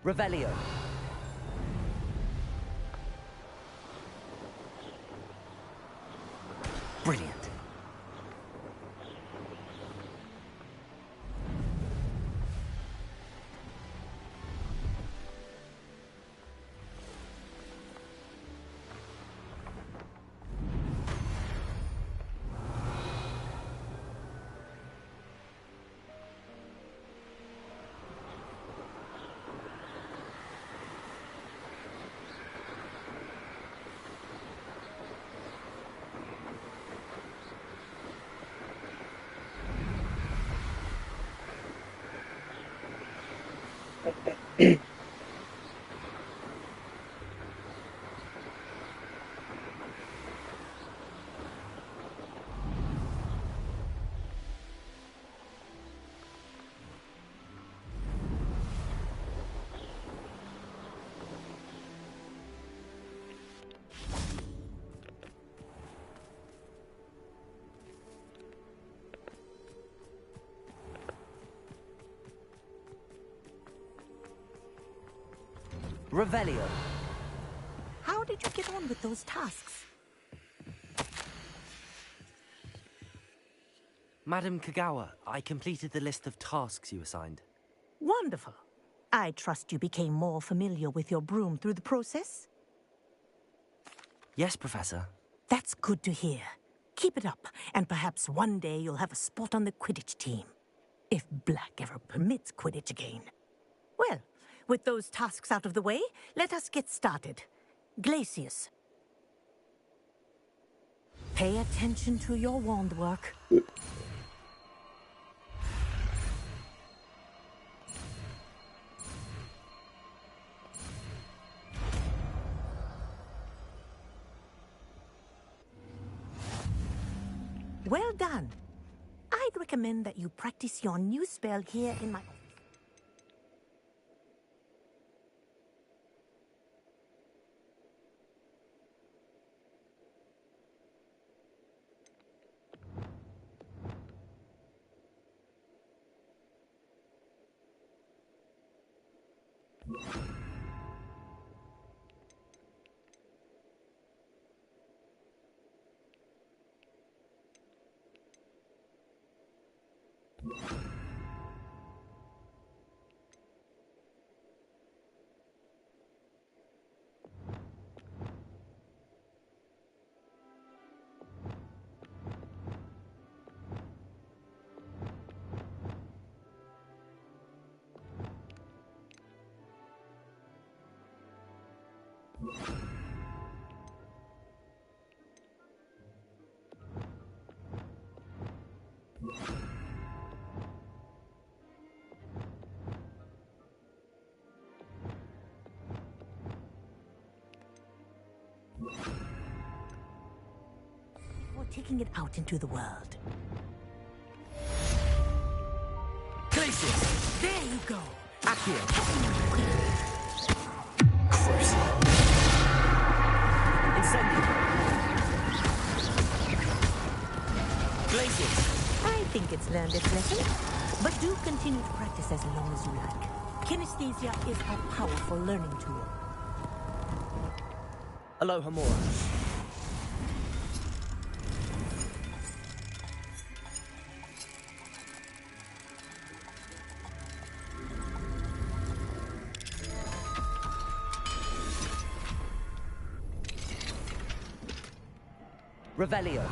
Speaker 1: Revelio. Brilliant. Revelio.
Speaker 16: How did you get on with those tasks?
Speaker 1: Madam Kagawa, I completed the list of tasks you assigned.
Speaker 16: Wonderful. I trust you became more familiar with your broom through the process?
Speaker 1: Yes, Professor.
Speaker 16: That's good to hear. Keep it up, and perhaps one day you'll have a spot on the Quidditch team. If Black ever permits Quidditch again. Well, with those tasks out of the way, let us get started. Glacius. Pay attention to your wand work. Well done. I'd recommend that you practice your new spell here in my office. Before taking it out into the world.
Speaker 1: Glacius!
Speaker 16: There you go.
Speaker 1: Accio! Incendio! Glacius!
Speaker 16: I think it's learned its lesson. But do continue to practice as long as you like. Kinesthesia is a powerful learning tool.
Speaker 1: Aloha Mora. Revelio.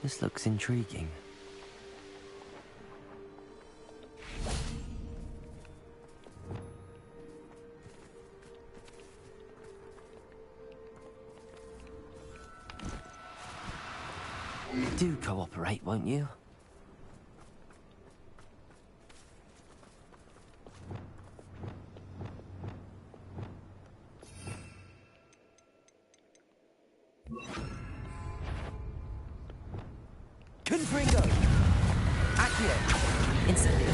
Speaker 1: This looks intriguing. Do cooperate, won't you? Confringo! Accio! Incendio!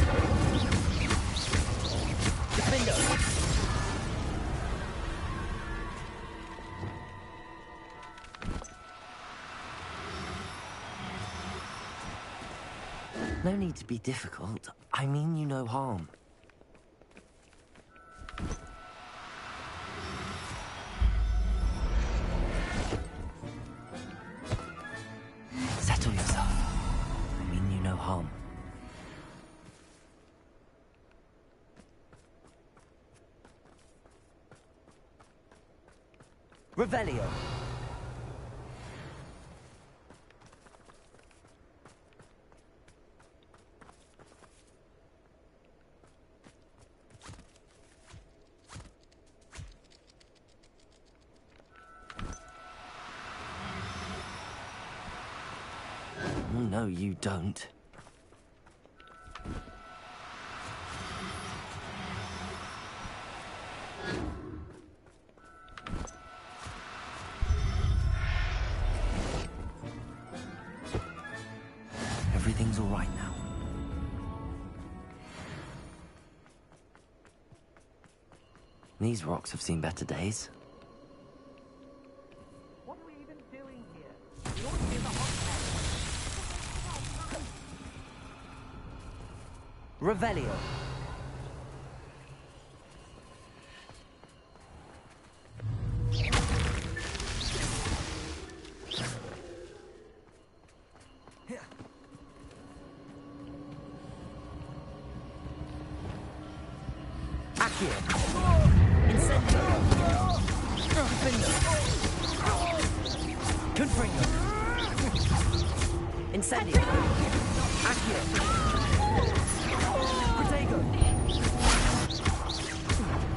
Speaker 1: Defendo! No need to be difficult. I mean you no harm. Settle yourself. I mean you no harm. Revelio. No, you don't. Everything's all right now. These rocks have seen better days.
Speaker 8: What are we even doing here? We ought to be in the hospital.
Speaker 1: Revelio. Accio. Incendio. Defendo. Confringo. Incendio. Accio. Protego.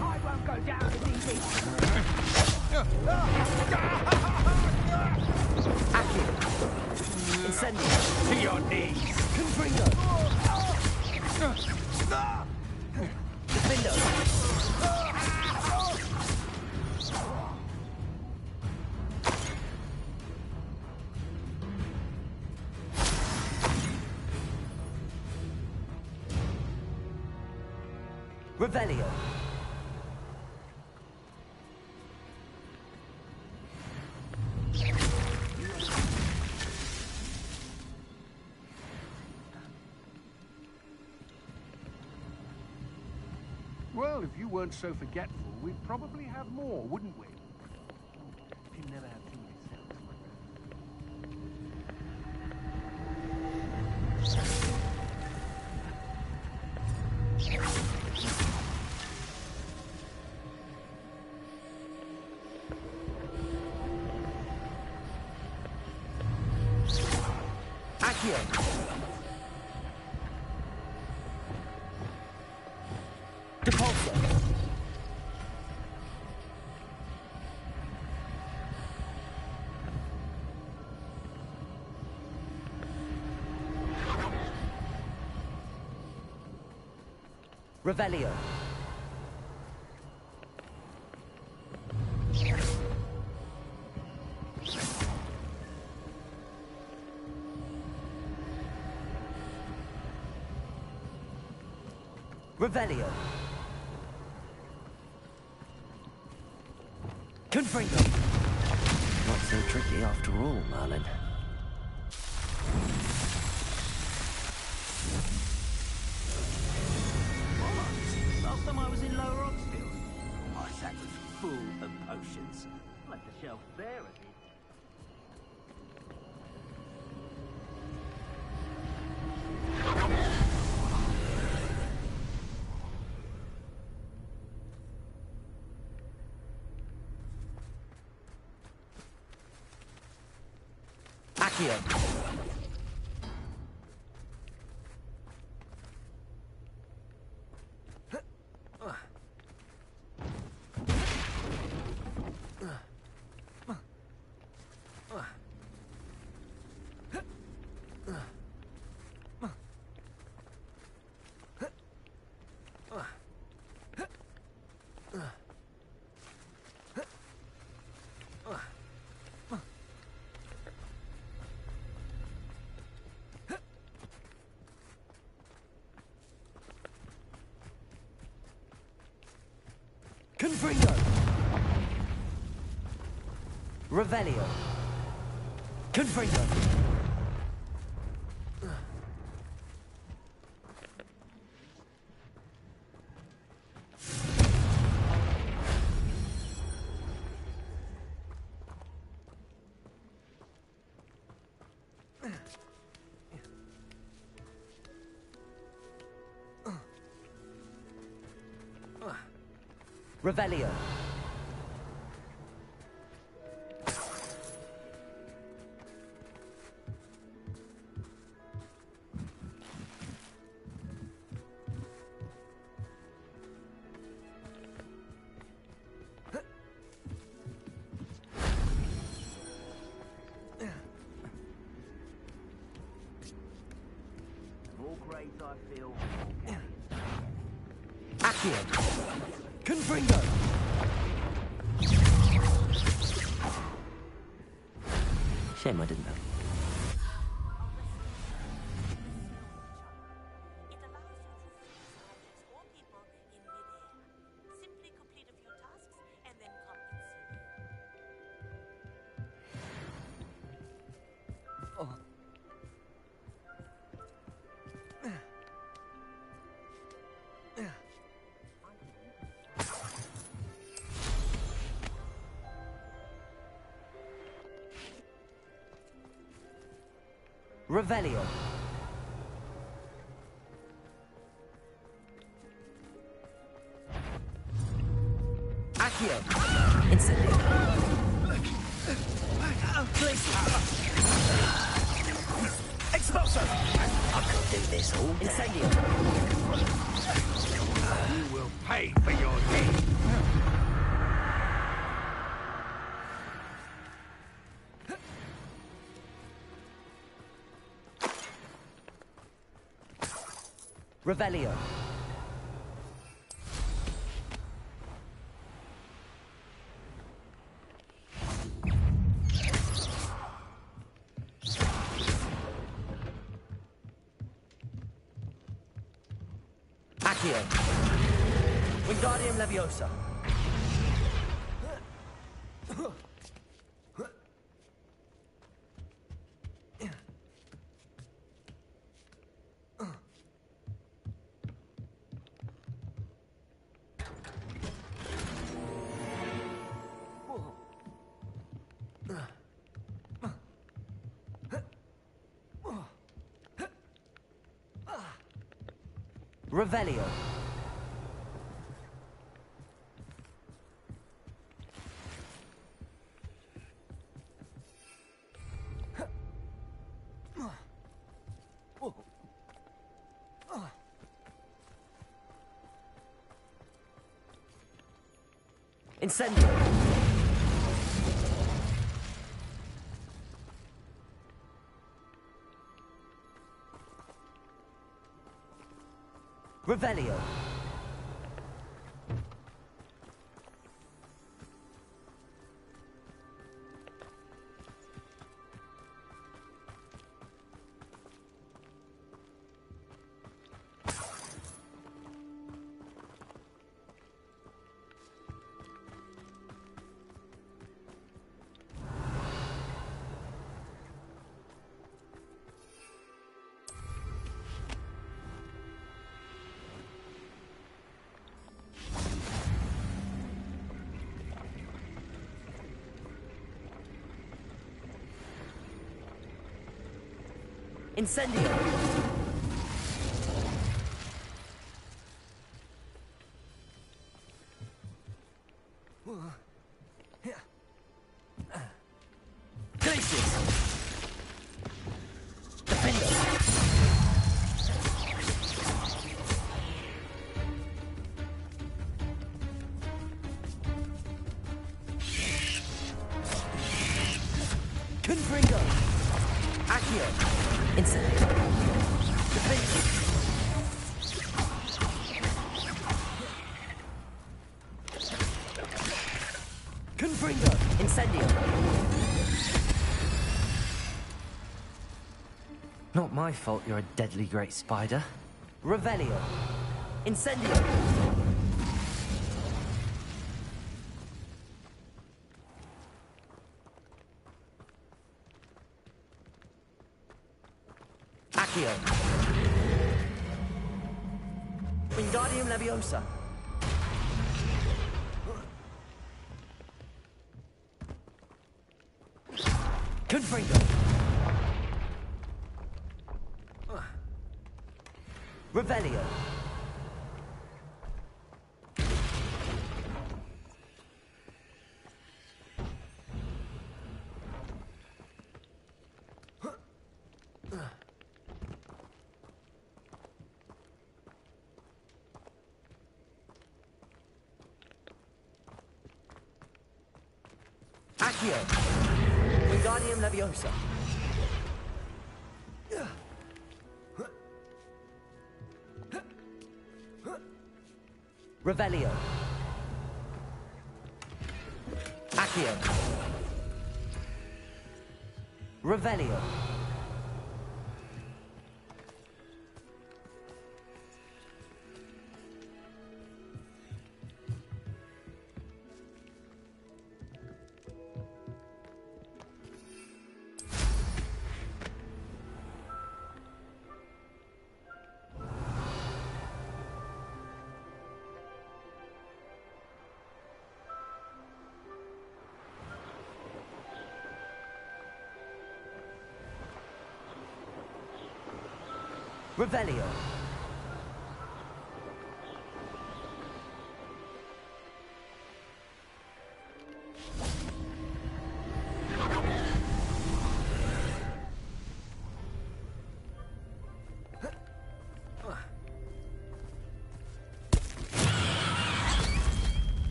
Speaker 8: I won't go down as easy.
Speaker 1: Accio. Incendio.
Speaker 3: To your knees!
Speaker 1: Confringo. Defendo. Revelio.
Speaker 17: Well, if you weren't so forgetful, we'd probably have more, wouldn't we? If you never have too many sounds like that.
Speaker 1: Accio. Depulso. Revelio. Revelio. Confringo. Not so tricky after all, Merlin.
Speaker 3: Last time I was in Lower Oxfield, my sack was full of potions. Like the shelf there, I think.
Speaker 1: Accio. Confringo! Revelio! Confringo! Revelio.
Speaker 5: All grades I feel.
Speaker 1: Accio. Confringo. Shame I didn't know. Revelio. Accio. Incendio. Expulso. I could do this all day. Incendio.
Speaker 4: You will pay for your deed.
Speaker 1: Revelio. Accio. Wingardium Leviosa. Revelio. Incendio. Revelio. Incendio. Glacius. Defender. Confringo. Accio. Incendio. Defender. Confringo. Incendio. Not my fault you're a deadly great spider. Revelio. Incendio. Accio. Wingardium Leviosa. Confringo. Revelio. Accio. Wingardium Leviosa. Revelio. Accio. Revelio. Revelio.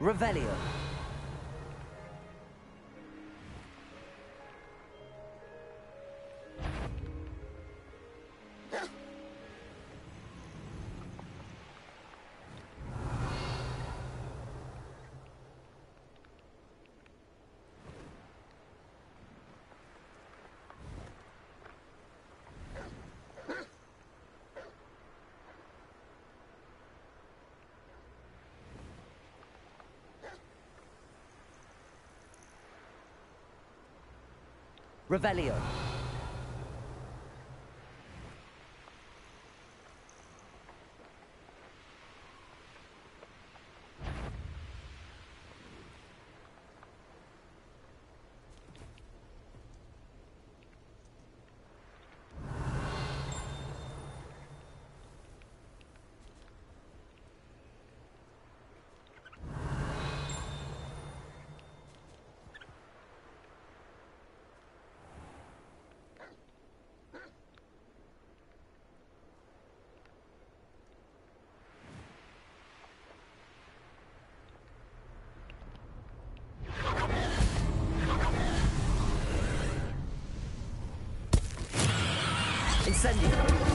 Speaker 1: Revelio. Revelio. Incendio.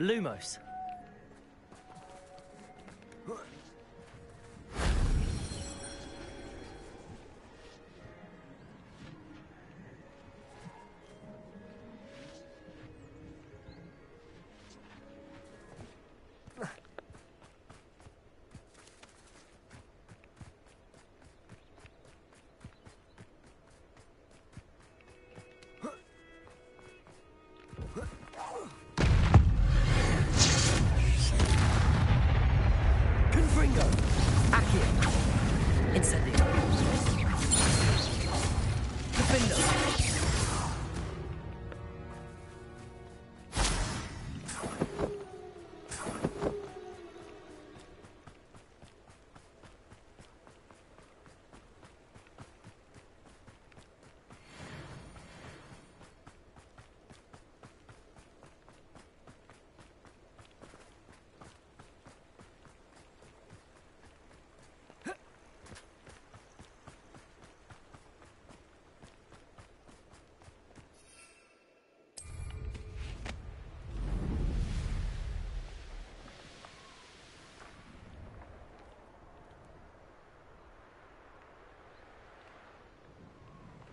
Speaker 1: Lumos.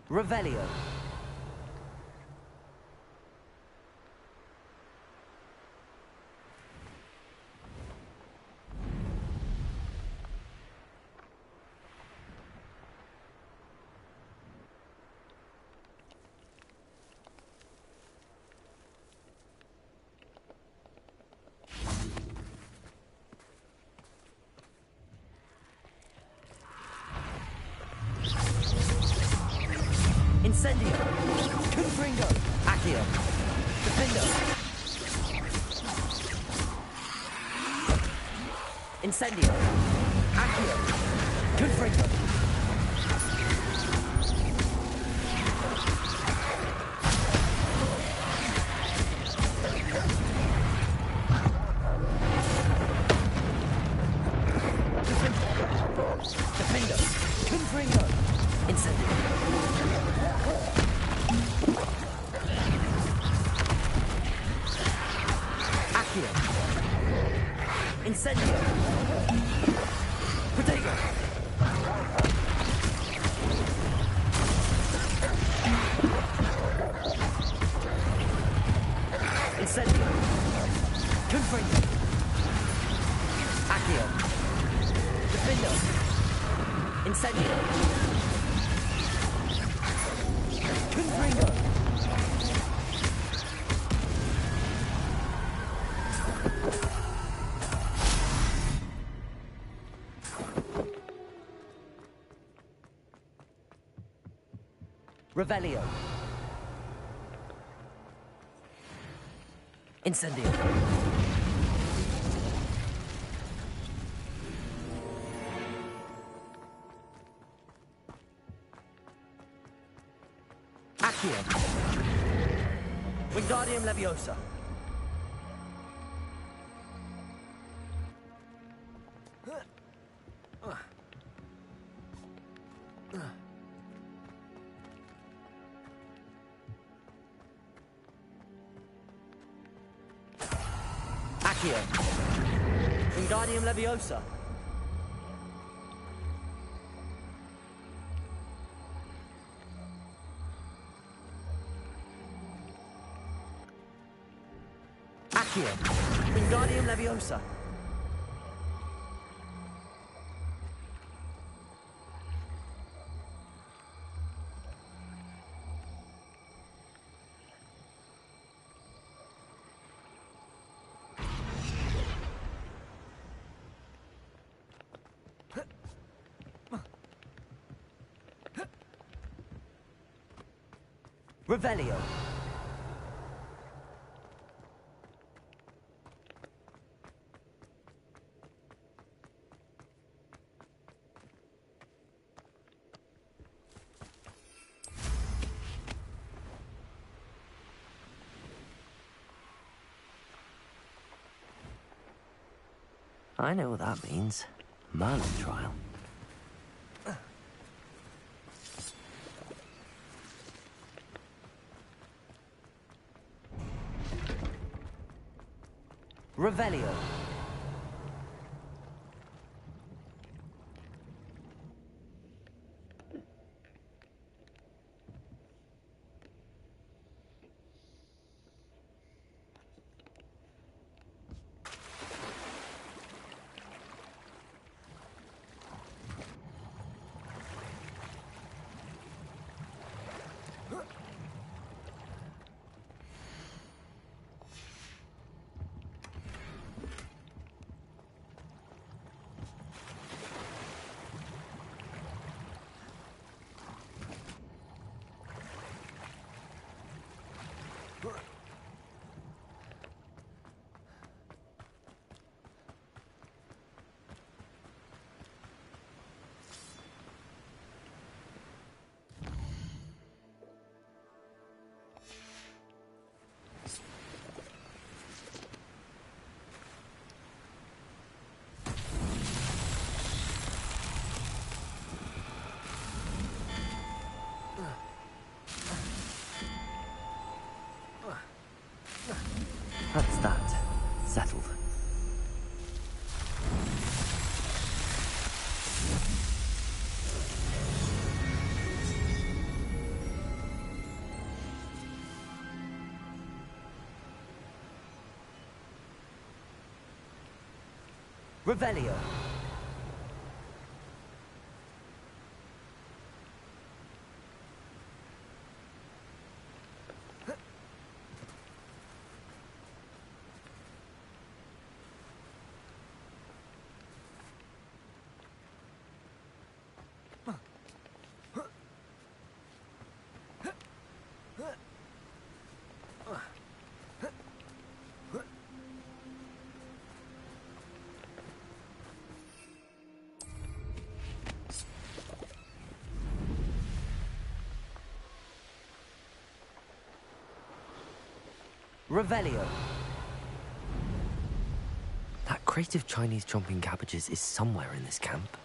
Speaker 1: Revelio. Incendio. Confringo. Accio. Defendo. Incendio. Accio. Confringo. Defendo. Confringo. Incendio. Incendio! Protego! Incendio! Confringo! Accio! Defendo! Incendio! Confringo! Revelio. Incendio. Accio. Wingardium Leviosa. Accio. Wingardium Leviosa. Accio. Wingardium Leviosa. Revelio. I know what that means. Merlin trial. Revelio. That's that. Settled. Revelio. Revelio. That crate of Chinese chomping cabbages is somewhere in this camp.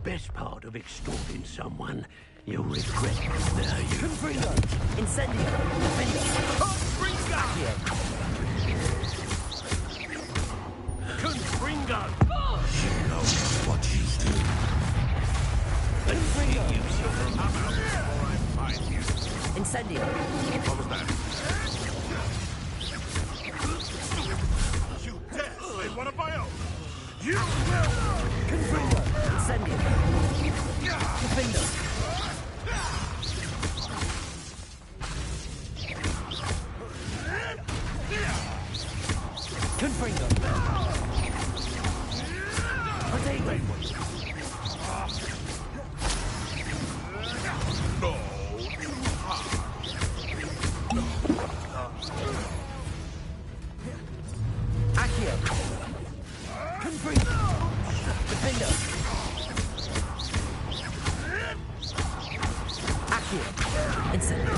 Speaker 2: Best part of extorting someone, you'll regret it now.
Speaker 1: Confringo! Incendio! Defender!
Speaker 4: Confringo! Confringo!
Speaker 6: You know what you do.
Speaker 1: Confringo!
Speaker 4: I'm out before I find you.
Speaker 1: Incendio!
Speaker 4: What was that? You dare say one of my own? You will!
Speaker 1: Confringo! Incendio! Defender! Confringo! Protego!
Speaker 4: No, you are.
Speaker 1: Accio! Confringo! Defender! Accio! Incendio!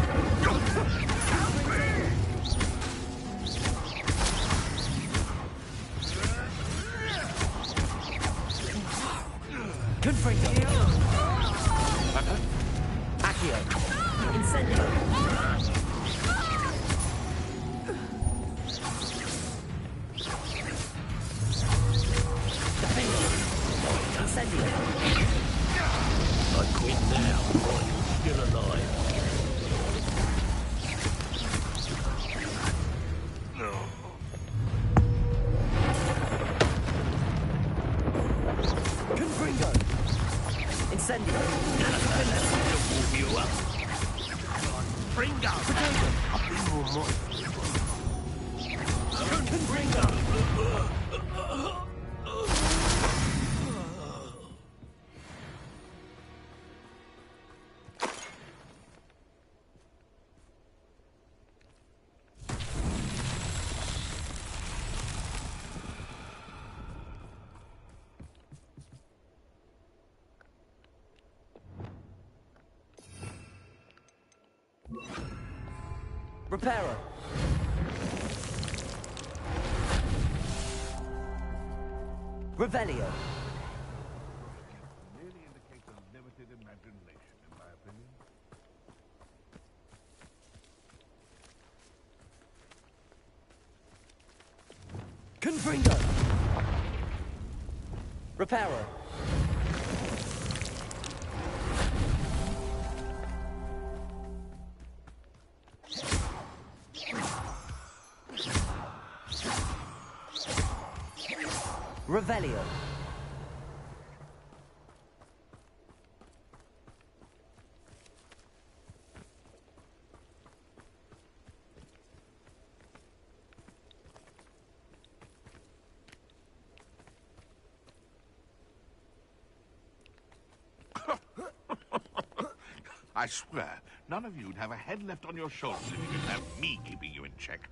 Speaker 1: Confringo! Accio! Incendio! Defender! Incendio!
Speaker 2: I quit now while you're still alive.
Speaker 1: Confringo! Incendio!
Speaker 2: Warm you up.
Speaker 4: Confringo!
Speaker 2: I'll be more mindful.
Speaker 1: Confringo! Reparo. Revelio.
Speaker 17: Merely indicates a limited imagination, in my opinion.
Speaker 1: Confringo! Reparo! Revelio.
Speaker 4: I swear, none of you'd have a head left on your shoulders if you didn't have me keeping you in check.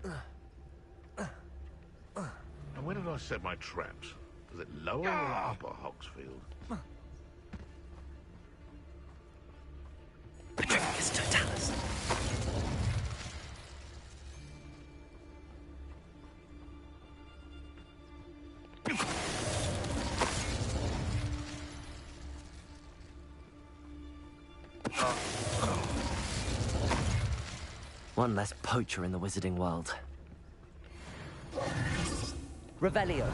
Speaker 4: And where did I set my traps? Was it lower or upper Hogsfield?
Speaker 1: Patricius Totalis. One less poacher in the wizarding world. Revelio.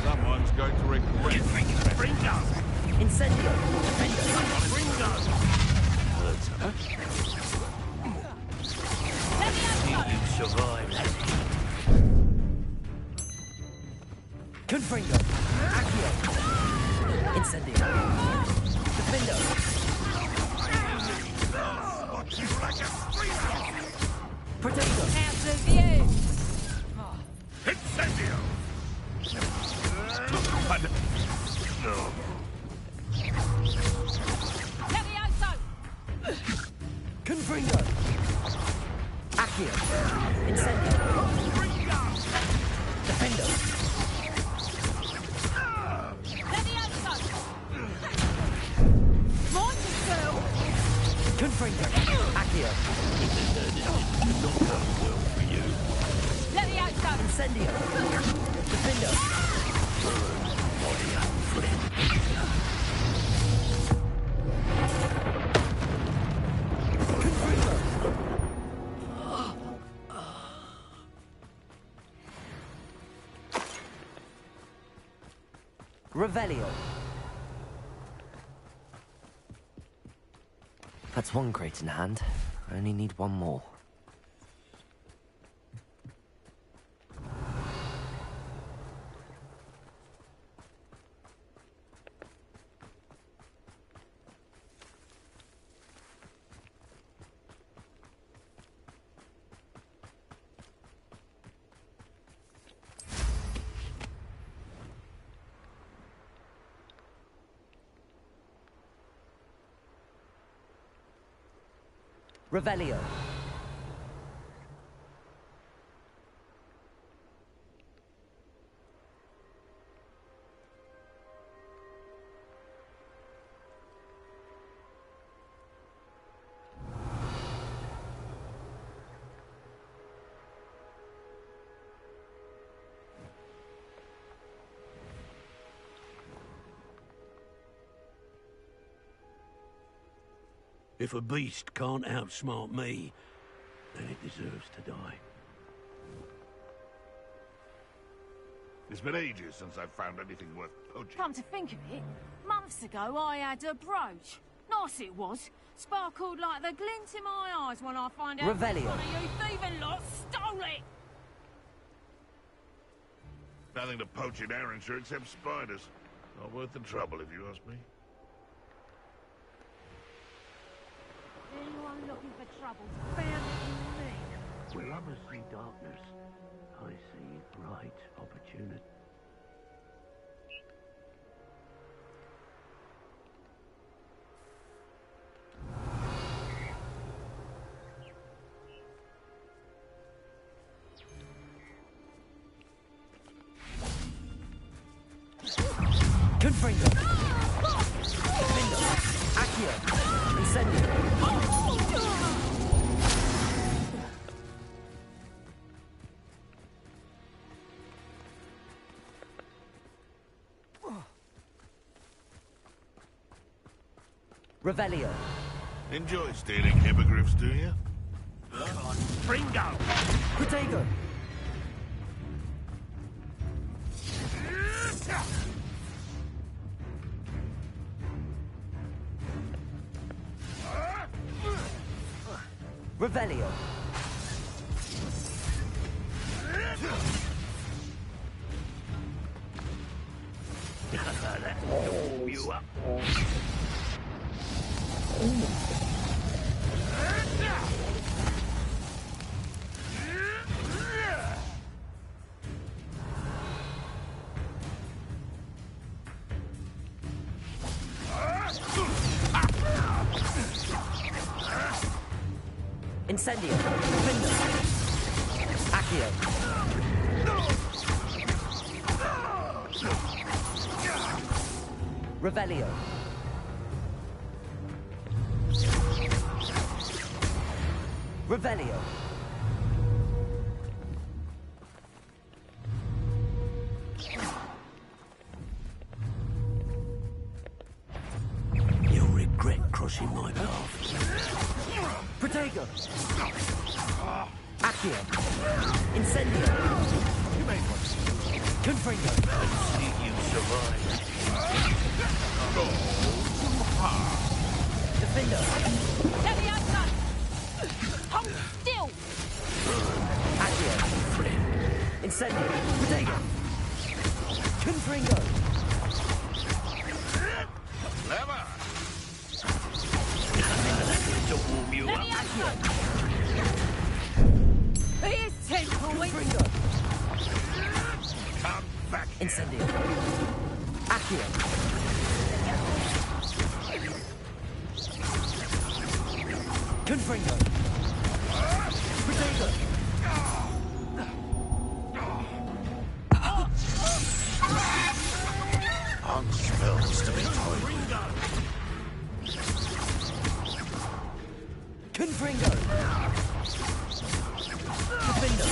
Speaker 4: Someone's going to regret it.
Speaker 1: Incendio.
Speaker 2: You survived.
Speaker 1: Confringo. Accio. Incendio. Defendo. Protector.
Speaker 8: Out of view!
Speaker 4: Incendio!
Speaker 8: Levioso!
Speaker 1: Confringo. Accio. Incendio. Defendo.
Speaker 8: Levioso! Monster!
Speaker 1: Confringo. Accio.
Speaker 8: Levioso!
Speaker 1: Incendio. Defendo. Revelio. That's one crate in hand. I only need one more. Revelio.
Speaker 2: If a beast can't outsmart me, then it deserves to die.
Speaker 4: It's been ages since I've found anything worth poaching.
Speaker 8: Come to think of it, months ago I had a brooch. Nice it was. Sparkled like the glint in my eyes when I find out
Speaker 1: Revelio.
Speaker 8: one of you thieving lot stole it.
Speaker 4: Nothing to poach in Arrynshire except spiders. Not worth the trouble, if you ask me.
Speaker 8: Anyone looking for trouble found it in me.
Speaker 2: Where others see darkness, I see bright opportunity.
Speaker 1: Confringo. Defendo. Accio. Revelio.
Speaker 4: Enjoy stealing hippogriffs, do you?
Speaker 1: Fringo. Protego. Revelio.
Speaker 2: That'll warm you up.
Speaker 1: Incendio. Findo. Accio. Revelio. Revelio.
Speaker 2: You'll regret crossing my path.
Speaker 1: Protego. Accio. Incendio.
Speaker 4: You made one.
Speaker 1: Confringo.
Speaker 2: See you survive.
Speaker 4: Go too hard.
Speaker 1: Defendo.
Speaker 8: Leviosa! Hold still!
Speaker 1: Accio. Incendio. Protego. Confringo.
Speaker 4: Clever.
Speaker 2: To warm you up.
Speaker 8: Leviosa! Here's ten points!
Speaker 1: Confringo.
Speaker 4: Come back here.
Speaker 1: Incendio. Accio. Confringo. Protego.
Speaker 4: On spells to be toyed with.
Speaker 1: Confringo. Defendo.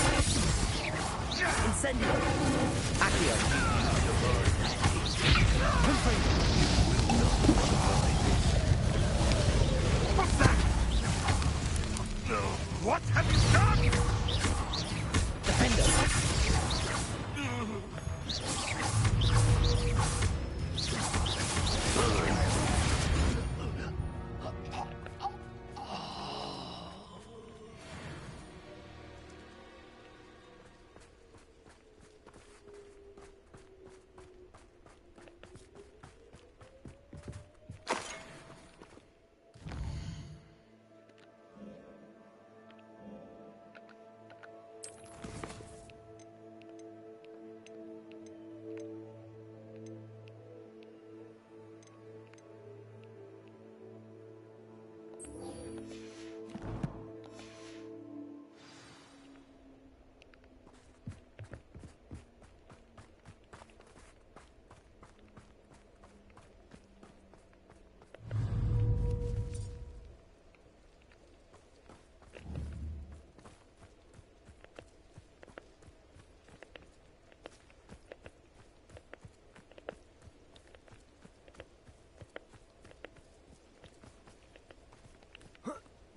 Speaker 1: Incendio. Accio. Confringo.
Speaker 4: What's that? What have you done?
Speaker 1: Defendo.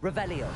Speaker 1: Revelio.